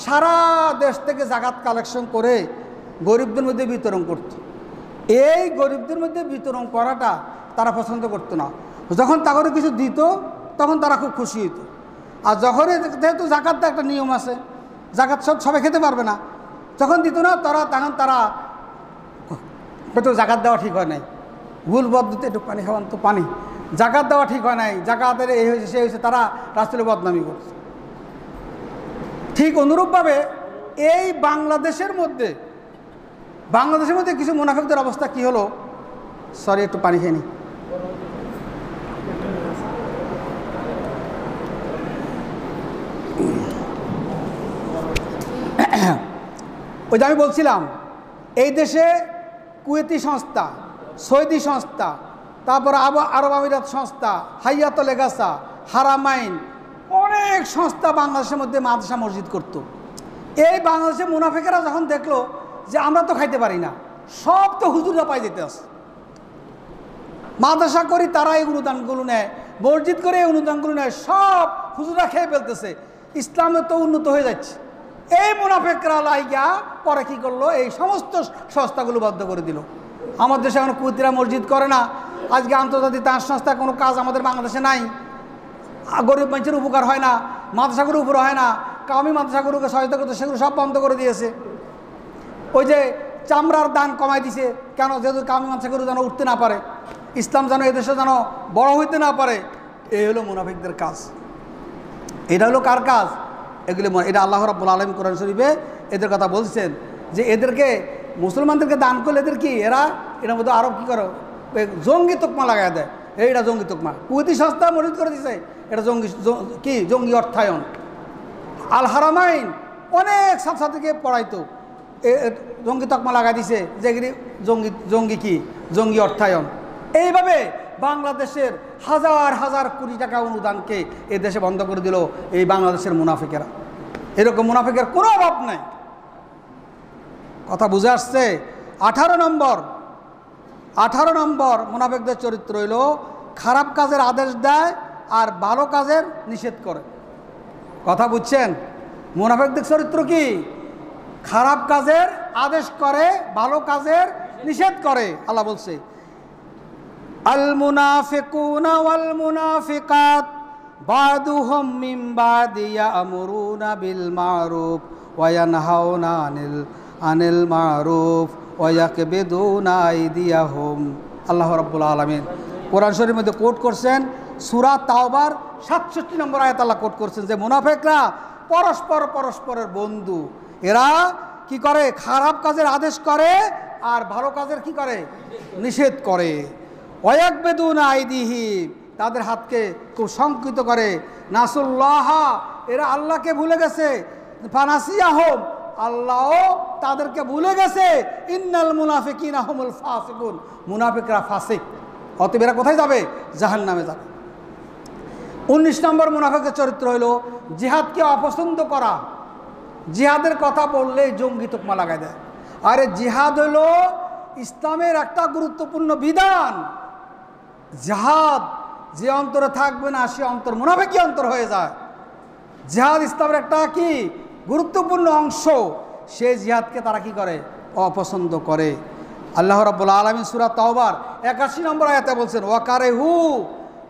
সারা দেশ থেকে যাকাত কালেকশন করে গরিবদের মধ্যে বিতরণ করত। এই গরিবদের মধ্যে বিতরণ করাটা তারা পছন্দ করতো না। যখন তাদের কিছু দিত তখন তারা খুব খুশি হইত। আর যখনই, যেহেতু জাকাতটা একটা নিয়ম আছে, জাকাত সবাই খেতে পারবে না, যখন দিত না তখন তারা একটু জাকাত দেওয়া ঠিক হয় নাই, ভুল পদ্ধতি, একটু পানি খাওয়ান তো পানি, জাকাত দেওয়া ঠিক হয় নাই, জাকাতের এই হয়েছে সে হয়েছে, তারা রাসূলের বদনামি করছে। ঠিক অনুরূপভাবে এই বাংলাদেশের মধ্যে কিছু মুনাফিকদের অবস্থা কি হলো, সরি একটু পানি খেয়ে নি। ওই যে আমি বলছিলাম এই দেশে কুয়েতি সংস্থা, সৌদি সংস্থা, তারপর আরব আমিরাত সংস্থা, হাইয়াতুল এগাসা, হারামাইন, অনেক সংস্থা বাংলাদেশের মধ্যে মাদ্রাসা মসজিদ করত। এই বাংলাদেশের মুনাফিকেরা যখন দেখলো যে আমরা তো খাইতে পারি না, সব তো হুজুররা পাই যেতে আসে, মাদ্রাসা করি তারা এই অনুদানগুলো নেয়, মসজিদ করে এই অনুদানগুলো নেয়, সব হুজুররা খেয়ে ফেলতেছে, ইসলামে তো উন্নত হয়ে যাচ্ছে। এই মুনাফিকরা লাইগা পরে কী করলো, এই সমস্ত সংস্থাগুলো বন্ধ করে দিল। আমাদের দেশে এখন কুয়েতিরা মসজিদ করে না, আজকে আন্তর্জাতিক তাঁর সংস্থা কোনো কাজ আমাদের বাংলাদেশে নাই, গরিব মানুষের উপকার হয় না, মাদ্রাসাগুলো উপর হয় না, কামি মাদ্রাসাগুলোকে সহায়তা করতে, সেগুলো সব বন্ধ করে দিয়েছে। ওই যে চামড়ার দান কমাই দিছে কেন, যেহেতু কামি মাদ্রাসাগুলো যেন উঠতে না পারে, ইসলাম যেন এদেশে যেন বড় হইতে না পারে, এই হলো মুনাফিকদের কাজ। এটা হলো কার কাজ? এগুলো এটা আল্লাহ রাব্বুল আলামিন কোরআন শরীফে এদের কথা বলছেন যে এদেরকে মুসলমানদেরকে দান করলে এদের কি এরা এটার মধ্যে আরও কী করো জঙ্গি তোকমা লাগাই দেয়। এইটা জঙ্গি তোকমা, কুয়েতি সংস্থা মসজিদ করে দিছে, এটা জঙ্গি অর্থায়ন। আল হারামাইন অনেক ছাত্রছাত্রীকে পড়াইতো, জঙ্গি তকমা লাগাই দিছে যেগুলি জঙ্গি অর্থায়ন। এইভাবে বাংলাদেশের হাজার হাজার কোটি টাকা অনুদানকে এই দেশে বন্ধ করে দিল এই বাংলাদেশের মুনাফিকেরা। এরকম মুনাফিকের কোনো অভাব নাই। কথা বুঝে আসছে? 18 নম্বর মুনাফিকদের চরিত্র হইল খারাপ কাজের আদেশ দেয় আর ভালো কাজের নিষেধ করে। কথা বুঝছেন? মুনাফিকদের চরিত্র কি? খারাপ কাজের আদেশ করে, ভালো কাজের নিষেধ করে। আল্লাহ বলছে আল মুনাফিকুনা ওয়াল মুনাফিকাত বাদুহুম মিন বাদি ইয়ামুরুনা বিল মারুফ ওয়া ইয়ানহাউনা আনিল মারুফ ওয়া ইয়াকবিদুনা আইদিয়াহুম। আল্লাহ রাব্বুল আলামিন কোরআন শরীফের মধ্যে কোট করছেন, সূরা তাওবার 67 নম্বর আয়াত আল্লাহ কোট করছেন যে মুনাফিকরা পরস্পরের বন্ধু। এরা কি করে? খারাপ কাজের আদেশ করে আর ভালো কাজের কি করে? নিষেধ করে। ওয়ায়াকবিদুনা আইদিহিম, তাদের হাতকে খুব সংকিত করে। নাসুল্লাহ, এরা আল্লাহকে ভুলে গেছে। ফানাসিয়াহুম, আল্লাহও তাদেরকে ভুলে গেছে। ইন্নাল মুনাফিকিনা হুমুল ফাসিকুন, মুনাফিকরা ফাসিক। অতএব এরা কোথায় যাবে? জাহান্নামে যাবে। 19 নম্বর মুনাফিকের চরিত্র হলো জিহাদকে অপছন্দ করা। জিহাদের কথা বললে জঙ্গি তোকমা লাগাই দেয়। আরে জিহাদ হলো ইসলামের একটা গুরুত্বপূর্ণ বিধান। জিহাদ যে অন্তরে থাকবে না সে অন্তর মুনাফিকি অন্তর হয়ে যায়। জিহাদ ইসলামের একটা কি গুরুত্বপূর্ণ অংশ, সে জিহাদকে তারা কি করে? অপছন্দ করে। আল্লাহ রাব্বুল আলামিন সূরা তাওবার 81 নম্বর আয়াতে বলছেন ওয়াকারেহু,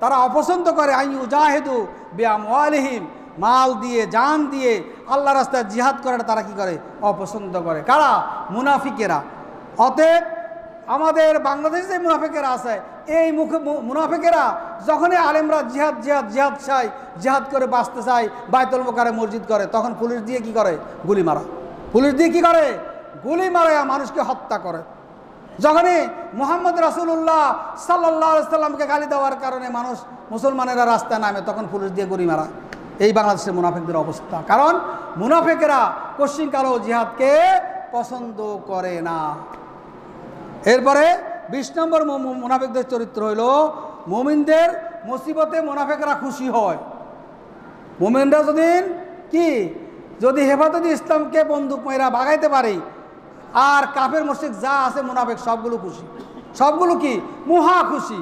তারা অপছন্দ করে আইয়ু জাহিদু বিআমওয়ালিহিম, মাল দিয়ে জান দিয়ে আল্লাহ রাস্তায় জিহাদ করাটা তারা কি করে? অপছন্দ করে। কারা? মুনাফিকেরা। অতএব আমাদের বাংলাদেশে যে মুনাফিকেরা আছে, এই মুনাফিকেরা যখনই আলেমরা জিহাদ চাই, জিহাদ করে বাঁচতে চায়, বাইতুল মুকাররমে মসজিদ করে, তখন পুলিশ দিয়ে কি করে? গুলি মারা। পুলিশ দিয়ে কি করে? গুলি মারা মানুষকে হত্যা করে। যখনই মুহাম্মদ রাসূলুল্লাহ সাল্লাল্লাহু আলাইহি সাল্লামকে গালি দেওয়ার কারণে মানুষ মুসলমানেরা রাস্তায় নামে, তখন পুলিশ দিয়ে গুলি মারা। এই বাংলাদেশের মুনাফিকদের অবস্থা। কারণ মুনাফিকেরা পশ্চিমকালেও জিহাদকে পছন্দ করে না। এরপরে 20 নম্বর মুনাফিকদের চরিত্র হইল মুমিনদের মুসিবতে মুনাফিকরা খুশি হয়। মুমিনরা যদি হেফাজতে ইসলামকে বন্দুক মেয়েরা ভাগাইতে পারে, আর কাফের মুশরিক যা আছে মুনাফিক সবগুলো খুশি। সবগুলো কি? মহা খুশি।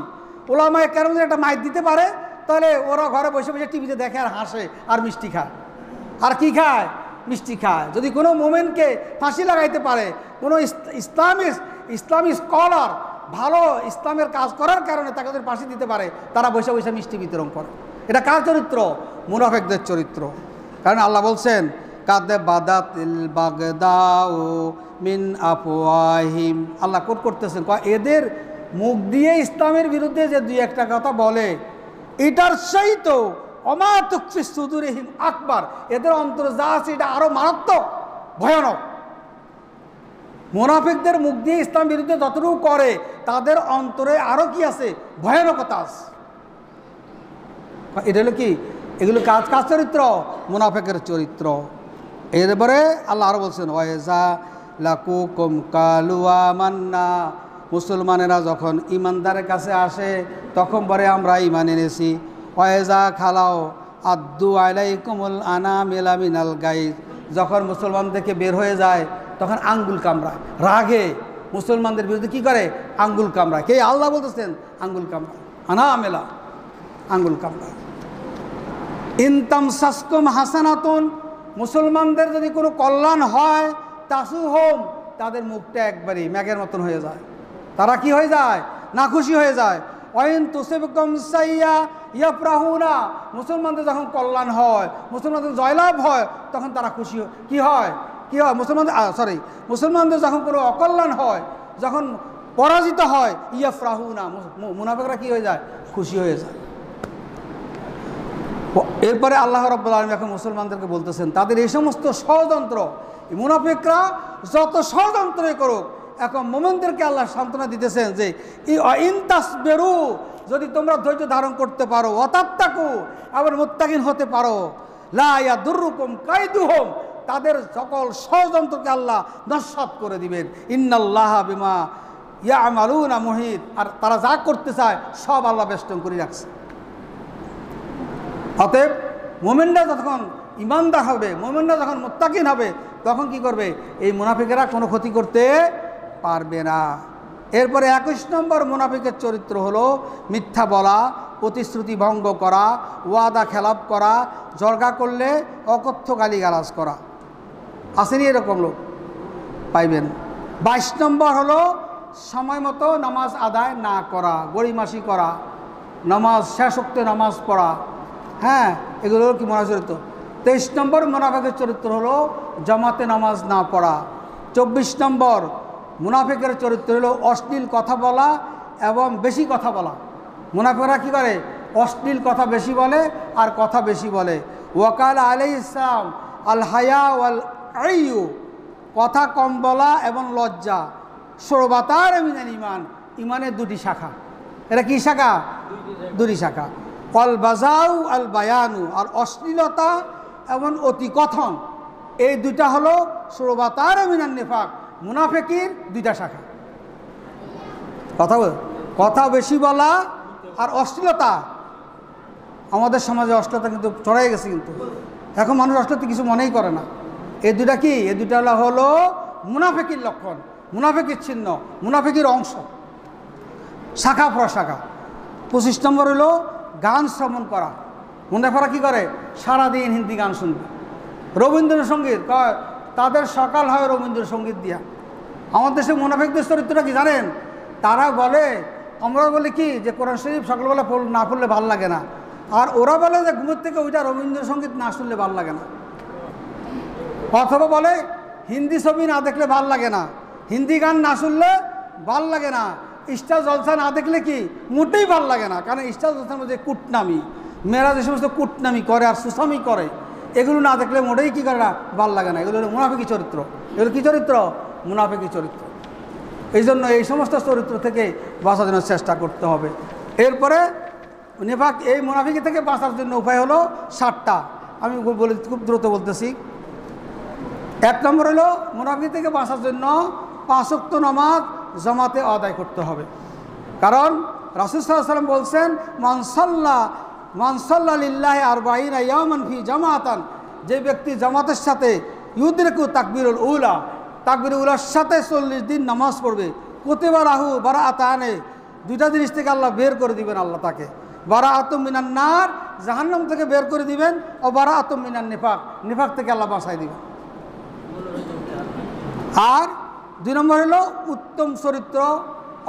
ওলামায়ে কেরাম যদি একটা মাইক দিতে পারে, তাহলে ওরা ঘরে বসে বসে টিভিতে দেখে আর হাসে আর মিষ্টি খায়। আর কি খায়? মিষ্টি খায়। যদি কোনো মোমেনকে ফাঁসি লাগাইতে পারে, কোনো ইসলামী স্কলার ভালো ইসলামের কাজ করার কারণে তাকে যদি ফাঁসি দিতে পারে, তারা বসে বসে মিষ্টি বিতরণ করে। এটা কার চরিত্র? মুনাফিকদের চরিত্র। কারণ আল্লাহ বলছেন কাদে বাদাতিল বাগদাউ মিন আফওয়াহিম। আল্লাহ কোট করতেছেন, এদের মুখ দিয়ে ইসলামের বিরুদ্ধে যে দুই একটা কথা বলে, এটার সহিত অমা তুকফি সুদুরিহিম আকবার, এদের অন্তরে যা আছে এটা আরো মারাত্মক ভয়ানক। মুনাফিকদের মুখ দিয়ে ইসলাম বিরুদ্ধে যতটুকু করে, তাদের অন্তরে আরো কি আছে? ভয়ানকতা আছে। এটা হলো কি? এগুলো কাজ চরিত্র, মুনাফিকের চরিত্র। এরপরে আল্লাহ আরো বলছেন ওয়াইজা লাকুকুম কালু আমান্না, মুসলমানেরা যখন ইমানদারের কাছে আসে তখন বলে আমরা ইমান এনেছি। ওয়াইজা খালাও আদ্দু আলাইকুমুল আনামিলা মিনাল গাইজ, যখন মুসলমানদেরকে বের হয়ে যায় তখন আঙ্গুল কামড়ায়। রাগে মুসলমানদের বিরুদ্ধে কি করে? আঙ্গুল কামড়ায়। কে? আল্লাহ বলতেছেন আঙ্গুল কামড়ায়, আনামিলা, আঙ্গুল কামড়ায়। ইনতাম সাসকুম হাসানাতুন, মুসলমানদের যদি কোনো কল্যাণ হয়, তাসু হোম, তাদের মুখটা একবারে ম্যাগের মতন হয়ে যায়। তারা কি হয়ে যায়? না খুশি হয়ে যায়। ওয়াইন তুসিবকুম সাইয়্যা ইয়াফরাহুনা, মুসলমানদের যখন কল্যাণ হয়, মুসলমানদের জয়লাভ হয়, তখন তারা খুশি কি হয়? মুসলমানদের যখন কোনো অকল্যাণ হয়, যখন পরাজিত হয়, ইয়াফরাহুনা, মুনাফিকরা কি হয়ে যায়? খুশি হয়ে যায়। এরপরে আল্লাহ রাব্বুল আলামিন এখন মুসলমানদেরকে বলতেছেন তাদের এই সমস্ত ষড়যন্ত্র, মুনাফিকরা যত ষড়যন্ত্রই করুক, এখন মুমিনদেরকে আল্লাহ সান্ত্বনা দিতেছেন যে ইন তাসবিরু, যদি তোমরা ধৈর্য ধারণ করতে পারো, ওয়াতাত্তাকু, আবার মুত্তাকিন হতে পারো, লা ইয়াদুররুকুম কাইদুহুম, তাদের সকল ষড়যন্ত্রকে আল্লাহ নস্যাৎ করে দিবেন। ইন্নাল্লাহা বিমা ইয়ামালুনা মুহিত, আর তারা যা করতে চায় সব আল্লাহ বেষ্টন করে রাখছে। অতএব মুমিনরা যখন ইমানদার হবে, মুমিনরা যখন মুত্তাকিন হবে, তখন কি করবে? এই মুনাফিকেরা কোনো ক্ষতি করতে পারবে না। এরপরে 21 নম্বর মুনাফিকের চরিত্র হলো মিথ্যা বলা, প্রতিশ্রুতি ভঙ্গ করা, ওয়াদা খেলাপ করা, জর্গা করলে অকথ্য গালিগালাজ করা। আসেনি এরকম লোক? পাইবেন। 22 নম্বর হলো সময় মতো নামাজ আদায় না করা, গড়িমাসি করা, নামাজ শেষ ওক্তে নামাজ পড়া, হ্যাঁ, এগুলো হলো কি মুনাফিকের চরিত্র। 23 নম্বর মুনাফিকের চরিত্র হলো জামাতে নামাজ না পড়া। 24 নম্বর মুনাফিকের চরিত্র হলো অশ্লীল কথা বলা এবং বেশি কথা বলা। মুনাফিকরা কী করে? অশ্লীল কথা বেশি বলে আর কথা বেশি বলে। ওয়াকাল আলাইহিস সালাম আল হায়া ওয়াল আইয়ু, কথা কম বলা এবং লজ্জা, শুরবাতার মিনাল ঈমান, ঈমানের দুটি শাখা। এটা কি শাখা? দুটি শাখা। অল বাজাউ আল বায়ানু, আর অশ্লীলতা এবং অতি কথন, এই দুইটা হলো শুরবাতার মিনান নিফাক, মুনাফিকের দুইটা শাখা। কথা বেশি বলা আর অশ্লীলতা। আমাদের সমাজে অশ্লীলতা কিন্তু ছড়াই গেছে, কিন্তু এখন মানুষ অশ্লীলতা কিছু মনেই করে না। এই দুটা কি? এই দুটা হলো মুনাফিকের লক্ষণ, মুনাফিকের চিহ্ন, মুনাফিকের অংশ, শাখা প্রশাখা। 25 নম্বর হলো গান শ্রবণ করা। মুনাফিকরা কী করে? সারাদিন হিন্দি গান শুনবে, রবীন্দ্রসঙ্গীত, তাদের সকাল হয় রবীন্দ্রসঙ্গীত দিয়া। আমাদের দেশে মুনাফিকদের চরিত্রটা কি জানেন? তারা বলে, আমরা বলি কি যে কোরআন শরীফ সকালবেলা না পড়লে ভাল লাগে না, আর ওরা বলে যে ঘুমের থেকে ওইটা রবীন্দ্রসঙ্গীত না শুনলে ভাল লাগে না। অথবা বলে হিন্দি ছবি না দেখলে ভাল লাগে না, হিন্দি গান না শুনলে ভাল লাগে না, স্টার জলসা না দেখলে কি মোটেই ভাল লাগে না। কারণ স্টার জলসার মধ্যে কুটনামি, মেয়েরা যে সমস্ত কুটনামি করে আর সুসামি করে, এগুলো না দেখলে মোটেই কী করে না, ভাল লাগে না। এগুলো হলো মুনাফিকি চরিত্র। এগুলো কী চরিত্র? মুনাফিকি চরিত্র। এই জন্য এই সমস্ত চরিত্র থেকে বাঁচার জন্য চেষ্টা করতে হবে। এরপরে নিফাক, এই মুনাফিকি থেকে বাঁচার জন্য উপায় হলো 7টা। আমি বলে খুব দ্রুত বলতেছি। 1 নম্বর হলো মুনাফিকি থেকে বাঁচার জন্য 5 ওয়াক্ত নামাজ জামাতে আদায় করতে হবে। কারণ রাসূল সাল্লাল্লাহু আলাইহি ওয়াসাল্লাম বলছেন, মান সাল্লা লিল্লাহি 40 ইয়ামান ফি জামাতান, যে ব্যক্তি জামাতের সাথে ইউদরিকু তাকবীরুল উলা, তাকবীরুল উলার সাথে 40 দিন নামাজ পড়বে, কুতিবা লাহু বারাআতানে, দুইটা জিনিস থেকে আল্লাহ বের করে দিবেন। আল্লাহ তাকে বারাআতুম মিনান নার, জাহান্নাম থেকে বের করে দিবেন, ও বারাআতুম মিনান নিফাক, নিফাক থেকে আল্লাহ বাঁচাই দিবেন। আর 2 নম্বর হলো উত্তম চরিত্র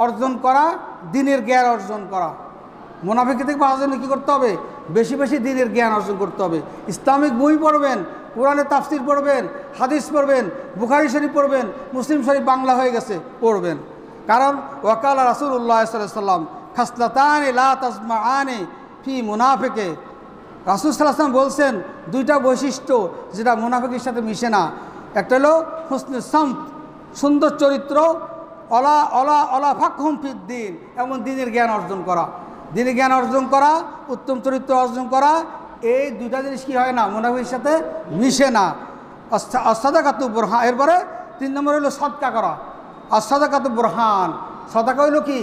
অর্জন করা, দ্বীনের জ্ঞান অর্জন করা। মুনাফিক থেকে বাঁচার জন্য কী করতে হবে? বেশি বেশি দ্বীনের জ্ঞান অর্জন করতে হবে। ইসলামিক বই পড়বেন, কোরআনের তাফসির পড়বেন, হাদিস পড়বেন, বুখারী শরীফ পড়বেন, মুসলিম শরীফ বাংলা হয়ে গেছে পড়বেন। কারণ ওয়াকাল রাসূলুল্লাহ সাল্লাল্লাহু আলাইহি ওয়াসাল্লাম খাসলাতানি লা তাসমাআনি ফি মুনাফিকে, রাসূল সাল্লাল্লাহু আলাইহি ওয়াসাল্লাম বলছেন 2টা বৈশিষ্ট্য যেটা মুনাফিকের সাথে মিশে না। একটা হলো হুসনুস সামত, সুন্দর চরিত্র, অলা অলা অলা ফাকহুম ফিদ্দিন, এবং দ্বীনের জ্ঞান অর্জন করা। দ্বীনের জ্ঞান অর্জন করা, উত্তম চরিত্র অর্জন করা, এই 2টা জিনিস কি হয় না? মুনাফিকের সাথে মিশে না। সাদাকাতু বুরহান। এরপরে 3 নম্বর হলো সদকা করা। আর সাদাকাতু বুরহান, সদাকা হইল কি?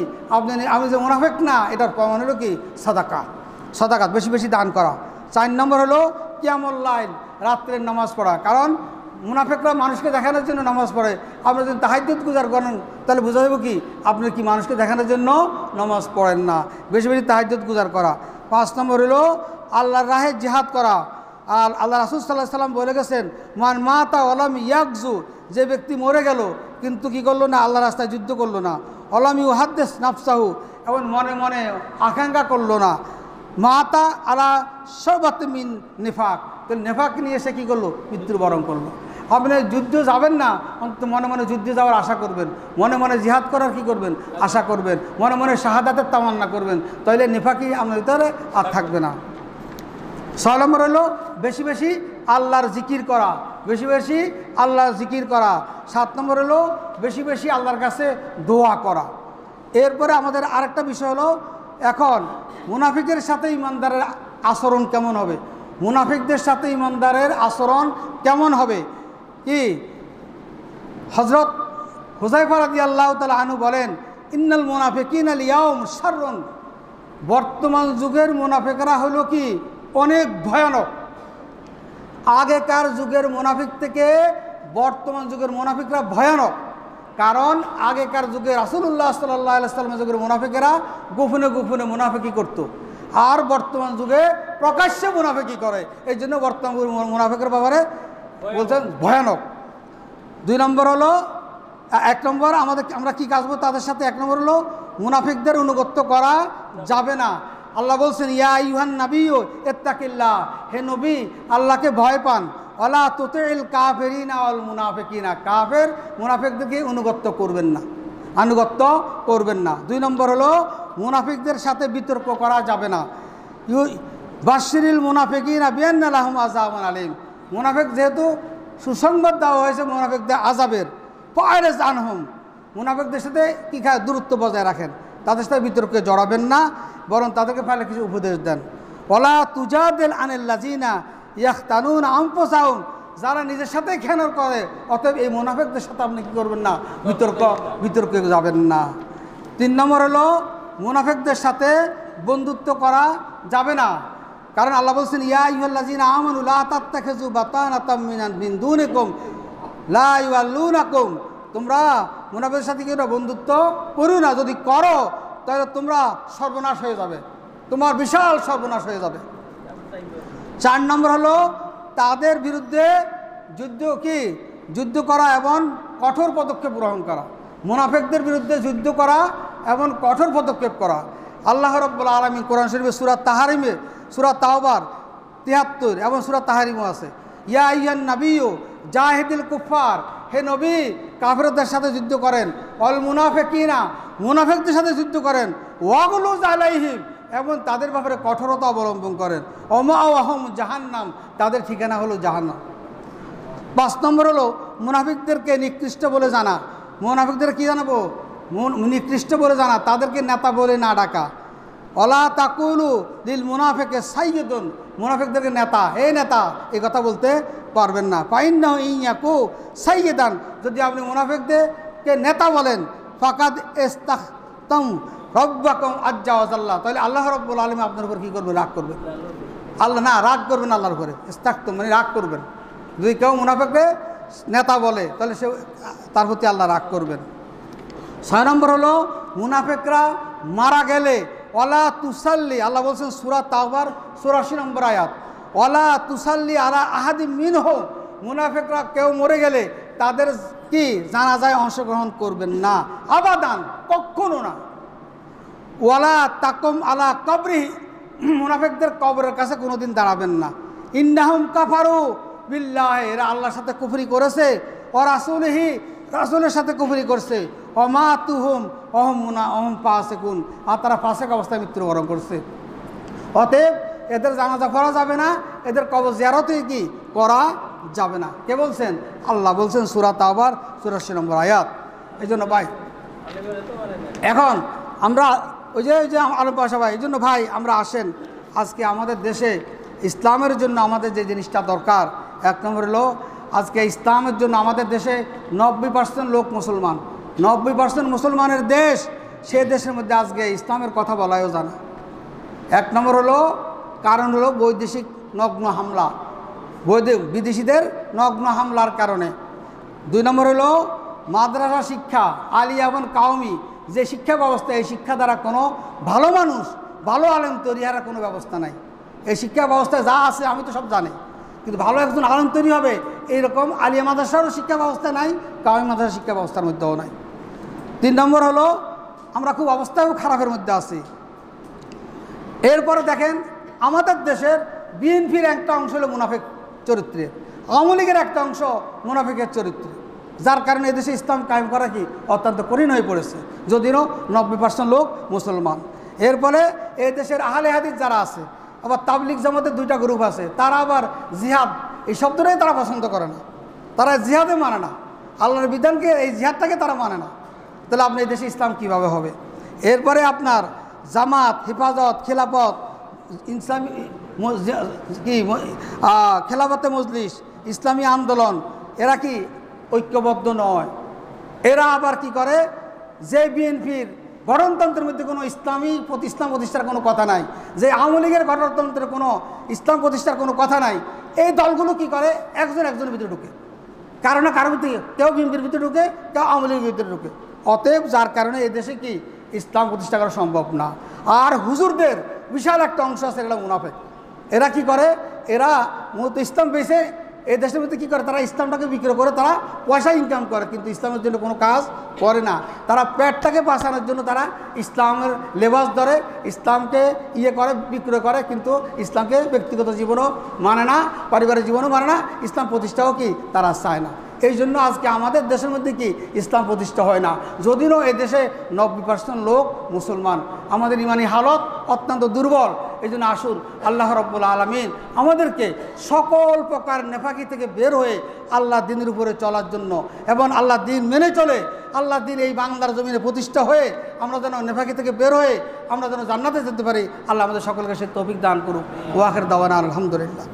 আমি যে মুনাফিক না, এটার প্রমাণ হলো কি? সাদাকা, সাদাকাত, বেশি বেশি দান করা। 4 নম্বর হলো কিয়ামুল লাইল, রাত্রের নামাজ পড়া। কারণ মুনাফিকরা মানুষকে দেখানোর জন্য নামাজ পড়ে। আপনি যদি তাহাজ্জুদ গুজার করেন তাহলে বোঝা যাবে কি আপনি কি মানুষকে দেখানোর জন্য নামাজ পড়েন না। বেশি বেশি তাহাজ্জুদ গুজার করা। 5 নম্বর হলো আল্লাহর রাহে জিহাদ করা। আর আল্লাহ রাসূল সাল্লাল্লাহু আলাইহি ওয়াসাল্লাম বলে গেছেন, মান মাতা ওয়ালাম ইয়াগজু, যে ব্যক্তি মরে গেল কিন্তু কি করলো না? আল্লাহ রাস্তায় যুদ্ধ করলো না। ওয়ালাম ইউহাদ্দিস নাফসাহু, এবং মনে মনে আকাঙ্ক্ষা করলো না। মাতা আলা শাবাতিন মিন নিফাক, তো নিফাক নিয়ে সে কী করলো? মৃত্যুবরণ করলো। আপনি যুদ্ধে যাবেন না, অন্তত মনে মনে যুদ্ধে যাওয়ার আশা করবেন, মনে মনে জিহাদ করার কি করবেন? আশা করবেন, মনে মনে শাহাদাতের তামান্না করবেন, তাইলে নিফাকি আপনার ভিতরে আর থাকবে না। 6 নম্বর হলো বেশি বেশি আল্লাহর জিকির করা, বেশি বেশি আল্লাহর জিকির করা। 7 নম্বর হলো বেশি বেশি আল্লাহর কাছে দোয়া করা। এরপরে আমাদের আরেকটা বিষয় হলো, এখন মুনাফিকের সাথে ইমানদারের আচরণ কেমন হবে? মুনাফিকদের সাথে ইমানদারের আচরণ কেমন হবে? কি হযরত হুযায়ফা রাদিয়াল্লাহু তাআলা আনহু বলেন, ইন্নাল মুনাফিকিনা আল ইয়াউম শাররুন, বর্তমান যুগের মুনাফিকরা হলো কি অনেক ভয়ানক। আগেকার যুগের মুনাফিক থেকে বর্তমান যুগের মুনাফিকরা ভয়ানক। কারণ আগেকার যুগে রাসূলুল্লাহ সাল্লাল্লাহু আলাইহি ওয়াসাল্লামের যুগের মুনাফিকেরা গোপনে গোপনে মুনাফিকি করত, আর বর্তমান যুগে প্রকাশ্যে মুনাফিকি করে। এই জন্য বর্তমান মুনাফিকের ব্যাপারে বলছেন ভয়ানক। 2 নম্বর হলো, 1 নম্বর আমরা কি কাজ করবো তাদের সাথে? 1 নম্বর হলো মুনাফিকদের অনুগত্য করা যাবে না। আল্লাহ বলছেন, ইয়া আইয়ুহান নাবিয়্যু ইত্তাকিল্লাহ, হে নবী আল্লাহকে ভয় পান। ওয়ালা তুতিল কাফিরিনা ওয়াল মুনাফিকিনা, কাফের মুনাফিকদেরকে অনুগত্য করবেন না, আনুগত্য করবেন না। 2 নম্বর হলো মুনাফিকদের সাথে বিতর্ক করা যাবে না। বাশশিরিল মুনাফিকিনা বিআন্না লাহুম আযাবান আলীম, মুনাফিক যেহেতু সুসংবাদ দেওয়া হয়েছে মুনাফিকদের আযাবের, ফাআরিজ আনহুম, মুনাফিকদের সাথে কি দূরত্ব বজায় রাখেন, তাদের সাথে বিতর্কে জড়াবেন না, বরং তাদেরকে ফলে কিছু উপদেশ দেন। ওয়ালা তুজাদিল আনিল্লাযিনা ইয়াখতানুনা আনফুসাহুম, যারা নিজের সাথে খেয়ানত করে, অতএব এই মুনাফিকদের সাথে আপনি কি করবেন না? বিতর্কে যাবেন না। 3 নম্বর হলো মুনাফিকদের সাথে বন্ধুত্ব করা যাবে না। কারণ আল্লাহ বলছেন, ইয়া আইয়ুহাল্লাযিনা আমানু লা তাত্তাখিযু বাতানাতাম মিন দুনিকুম লা ইউআল্লুনাকুম, তোমরা মুনাফিকদের সাথে কি বন্ধুত্ব করো না, যদি করো তাহলে তোমরা সর্বনাশ হয়ে যাবে, তোমার বিশাল সর্বনাশ হয়ে যাবে। 4 নম্বর হলো তাদের বিরুদ্ধে যুদ্ধ করা এবং কঠোর পদক্ষেপ গ্রহণ করা। মুনাফিকদের বিরুদ্ধে যুদ্ধ করা এবং কঠোর পদক্ষেপ করা। আল্লাহ রাব্বুল আলামিন কোরআন শরীফে সূরা তাহরিমে, সূরা তাওবার 73 এবং সূরা তাহরিমও আছে, ইয়া আইয়ুহান নাবিয়্যু জাহিদিল কুফার, হে নবী কাফেরদের সাথে যুদ্ধ করেন, অল মুনাফিকিনা, মুনাফিকদের সাথে যুদ্ধ করেন, ওয়াগলুজ আলাইহিম, এবং তাদের ব্যাপারে কঠোরতা অবলম্বন করেন, ওমাওয়াহুম জাহান্নাম, তাদের ঠিকানা হলো জাহান্নাম। 5 নম্বর হলো মুনাফিকদেরকে নিকৃষ্ট বলে জানা। মুনাফিকদের কি জানাবো? নিকৃষ্ট বলে জানা, তাদেরকে নেতা বলে না ডাকা। ওয়ালা তাকুলু লিল মুনাফিকি সাইয়্যিদুন, মুনাফিকদেরকে নেতা, এই নেতা এই কথা বলতে পারবেন না। ফাইন্নাহু ইয়াকু সাইয়্যিদান, যদি আপনি মুনাফিকদেরকে নেতা বলেন, ফাকাদ ইস্তাখতাম রব্বাকুম আজ্জা ওয়া জাল্লা, তাহলে আল্লাহ রাব্বুল আলামিন আপনার উপর কি করবেন? রাগ করবেন। আল্লাহ না, রাগ করবেন আল্লাহর উপরে, ইস্তাখতাম মানে রাগ করবেন। যদি কেউ মুনাফিককে নেতা বলে তাহলে সে তার প্রতি আল্লাহ রাগ করবেন। 6 নম্বর হলো মুনাফিকরা মারা গেলে ওয়ালা তুসাল্লি, আল্লাহ বলছেন সূরা তাওবার 84 নম্বর আয়াত, ওয়ালা তুসাল্লি আলা আহাদিম মিনহুম, মুনাফিকরা কেউ মরে গেলে তাদের কি জানাজায় অংশগ্রহণ করবেন না, আবাদান, কখনো না। ওয়ালা তাকুম আলা কবরিহি, মুনাফিকদের কবরের কাছে কোনোদিন দাঁড়াবেন না। ইন্নাহুম কাফারু বিল্লাহি, এরা আল্লাহর সাথে কুফরি করেছে, ও রাসূলিহি, রাসূলের সাথে কুফরি করছে, অমাতুহুম অহম ফাসিকুন, আর তারা ফাসিক অবস্থায় মৃত্যুবরণ করছে। অতএব এদের জানাজা করা যাবে না, এদের কবর জিয়ারতই কি করা যাবে না। কে বলছেন? আল্লাহ বলছেন, সূরা তাওবার 84 নম্বর আয়াত। এই জন্য ভাই এখন আমরা ওই যে আলম পাশা ভাই, এই জন্য ভাই আমরা আসেন, আজকে আমাদের দেশে ইসলামের জন্য আমাদের যে জিনিসটা দরকার, 1 নম্বর হলো আজকে ইসলামের জন্য আমাদের দেশে 90% লোক মুসলমান, 90% মুসলমানের দেশ, সে দেশের মধ্যে আজকে ইসলামের কথা বলাও জানা। 1 নম্বর হলো কারণ হলো বৈদেশিক নগ্ন হামলা, বিদেশিদের নগ্ন হামলার কারণে। 2 নম্বর হলো মাদ্রাসা শিক্ষা, আলিয়া এবং কাওমি যে শিক্ষা ব্যবস্থা, এই শিক্ষা দ্বারা কোনো ভালো মানুষ, ভালো আলেম তৈরি হওয়ার কোনো ব্যবস্থা নাই। এই শিক্ষা ব্যবস্থায় যা আছে আমি তো সব জানি, কিন্তু ভালো একজন আলেম তৈরি হবে এইরকম আলিয়া মাদ্রাসারও শিক্ষা ব্যবস্থা নাই, কাওমি মাদ্রাসার শিক্ষা ব্যবস্থার মধ্যেও নাই। 3 নম্বর হলো আমরা খুব অবস্থাও খারাপের মধ্যে আছি। এরপরে দেখেন আমাদের দেশের বিএনপির একটা অংশ হলো মুনাফিক চরিত্রের, আওয়ামী লীগের একটা অংশ মুনাফিকের চরিত্রে, যার কারণে এদেশে ইসলাম কায়েম করা কি অত্যন্ত কঠিন হয়ে পড়েছে, যদিও 90% লোক মুসলমান। এরপরে এই দেশের আহলে হাদিস যারা আছে, আবার তাবলিগ জামাতের দুইটা গ্রুপ আছে, তারা আবার জিহাদ এই শব্দটাই তারা পছন্দ করে না, তারা জিহাদে মানে না, আল্লাহর বিধানকে এই জিহাদটাকে তারা মানে না। তাহলে আপনি এই দেশে ইসলাম কিভাবে হবে? এরপরে আপনার জামাত, হেফাজত, খেলাফত, ইসলামী কি খেলাফতে মজলিস, ইসলামী আন্দোলন, এরা কি ঐক্যবদ্ধ নয়? এরা আবার কি করে, যে বিএনপির গণতন্ত্রের মধ্যে কোনো ইসলাম প্রতিষ্ঠার কোনো কথা নাই, যে আওয়ামী লীগের গণতন্ত্রের কোনো ইসলাম প্রতিষ্ঠার কোনো কথা নাই, এই দলগুলো কি করে, একজনের ভিতরে ঢুকে, কারো না কারোর ভিতরে, কেউ বিএনপির ভিতরে ঢুকে, কেউ আওয়ামী লীগের ভিতরে ঢুকে। অতএব যার কারণে এই দেশে কি ইসলাম প্রতিষ্ঠা করা সম্ভব না। আর হুজুরদের বিশাল একটা অংশ আছে, এগুলো মুনাফিক। এরা কি করে, এরা মূলত ইসলাম পেয়েছে এই দেশের মধ্যে কী করে, তারা ইসলামটাকে বিক্রি করে তারা পয়সা ইনকাম করে, কিন্তু ইসলামের জন্য কোনো কাজ করে না। তারা পেটটাকে বাঁচানোর জন্য তারা ইসলামের লেবাস ধরে, ইসলামকে করে বিক্রয় করে, কিন্তু ইসলামকে ব্যক্তিগত জীবনও মানে না, পারিবারিক জীবনও মানে না, ইসলাম প্রতিষ্ঠাও কি তারা চায় না। এই জন্য আজকে আমাদের দেশের মধ্যে কি ইসলাম প্রতিষ্ঠা হয় না, যদিও এই দেশে 90% লোক মুসলমান। আমাদের ইমানি হালত অত্যন্ত দুর্বল। এই জন্য আসুন আল্লাহ রাব্বুল আলামিন আমাদেরকে সকল প্রকার নেফাকি থেকে বের হয়ে আল্লাহ দিনের উপরে চলার জন্য, এবং আল্লাহ দিন মেনে চলে আল্লাহ দিন এই বাংলার জমিনে প্রতিষ্ঠা হয়ে আমরা যেন নেফাকি থেকে বের হয়ে আমরা যেন জান্নাতে যেতে পারি। আল্লাহ আমাদের সকলকে সে তৌফিক দান করুক। ওয়া আখির দাওয়ানা আলহামদুলিল্লাহ।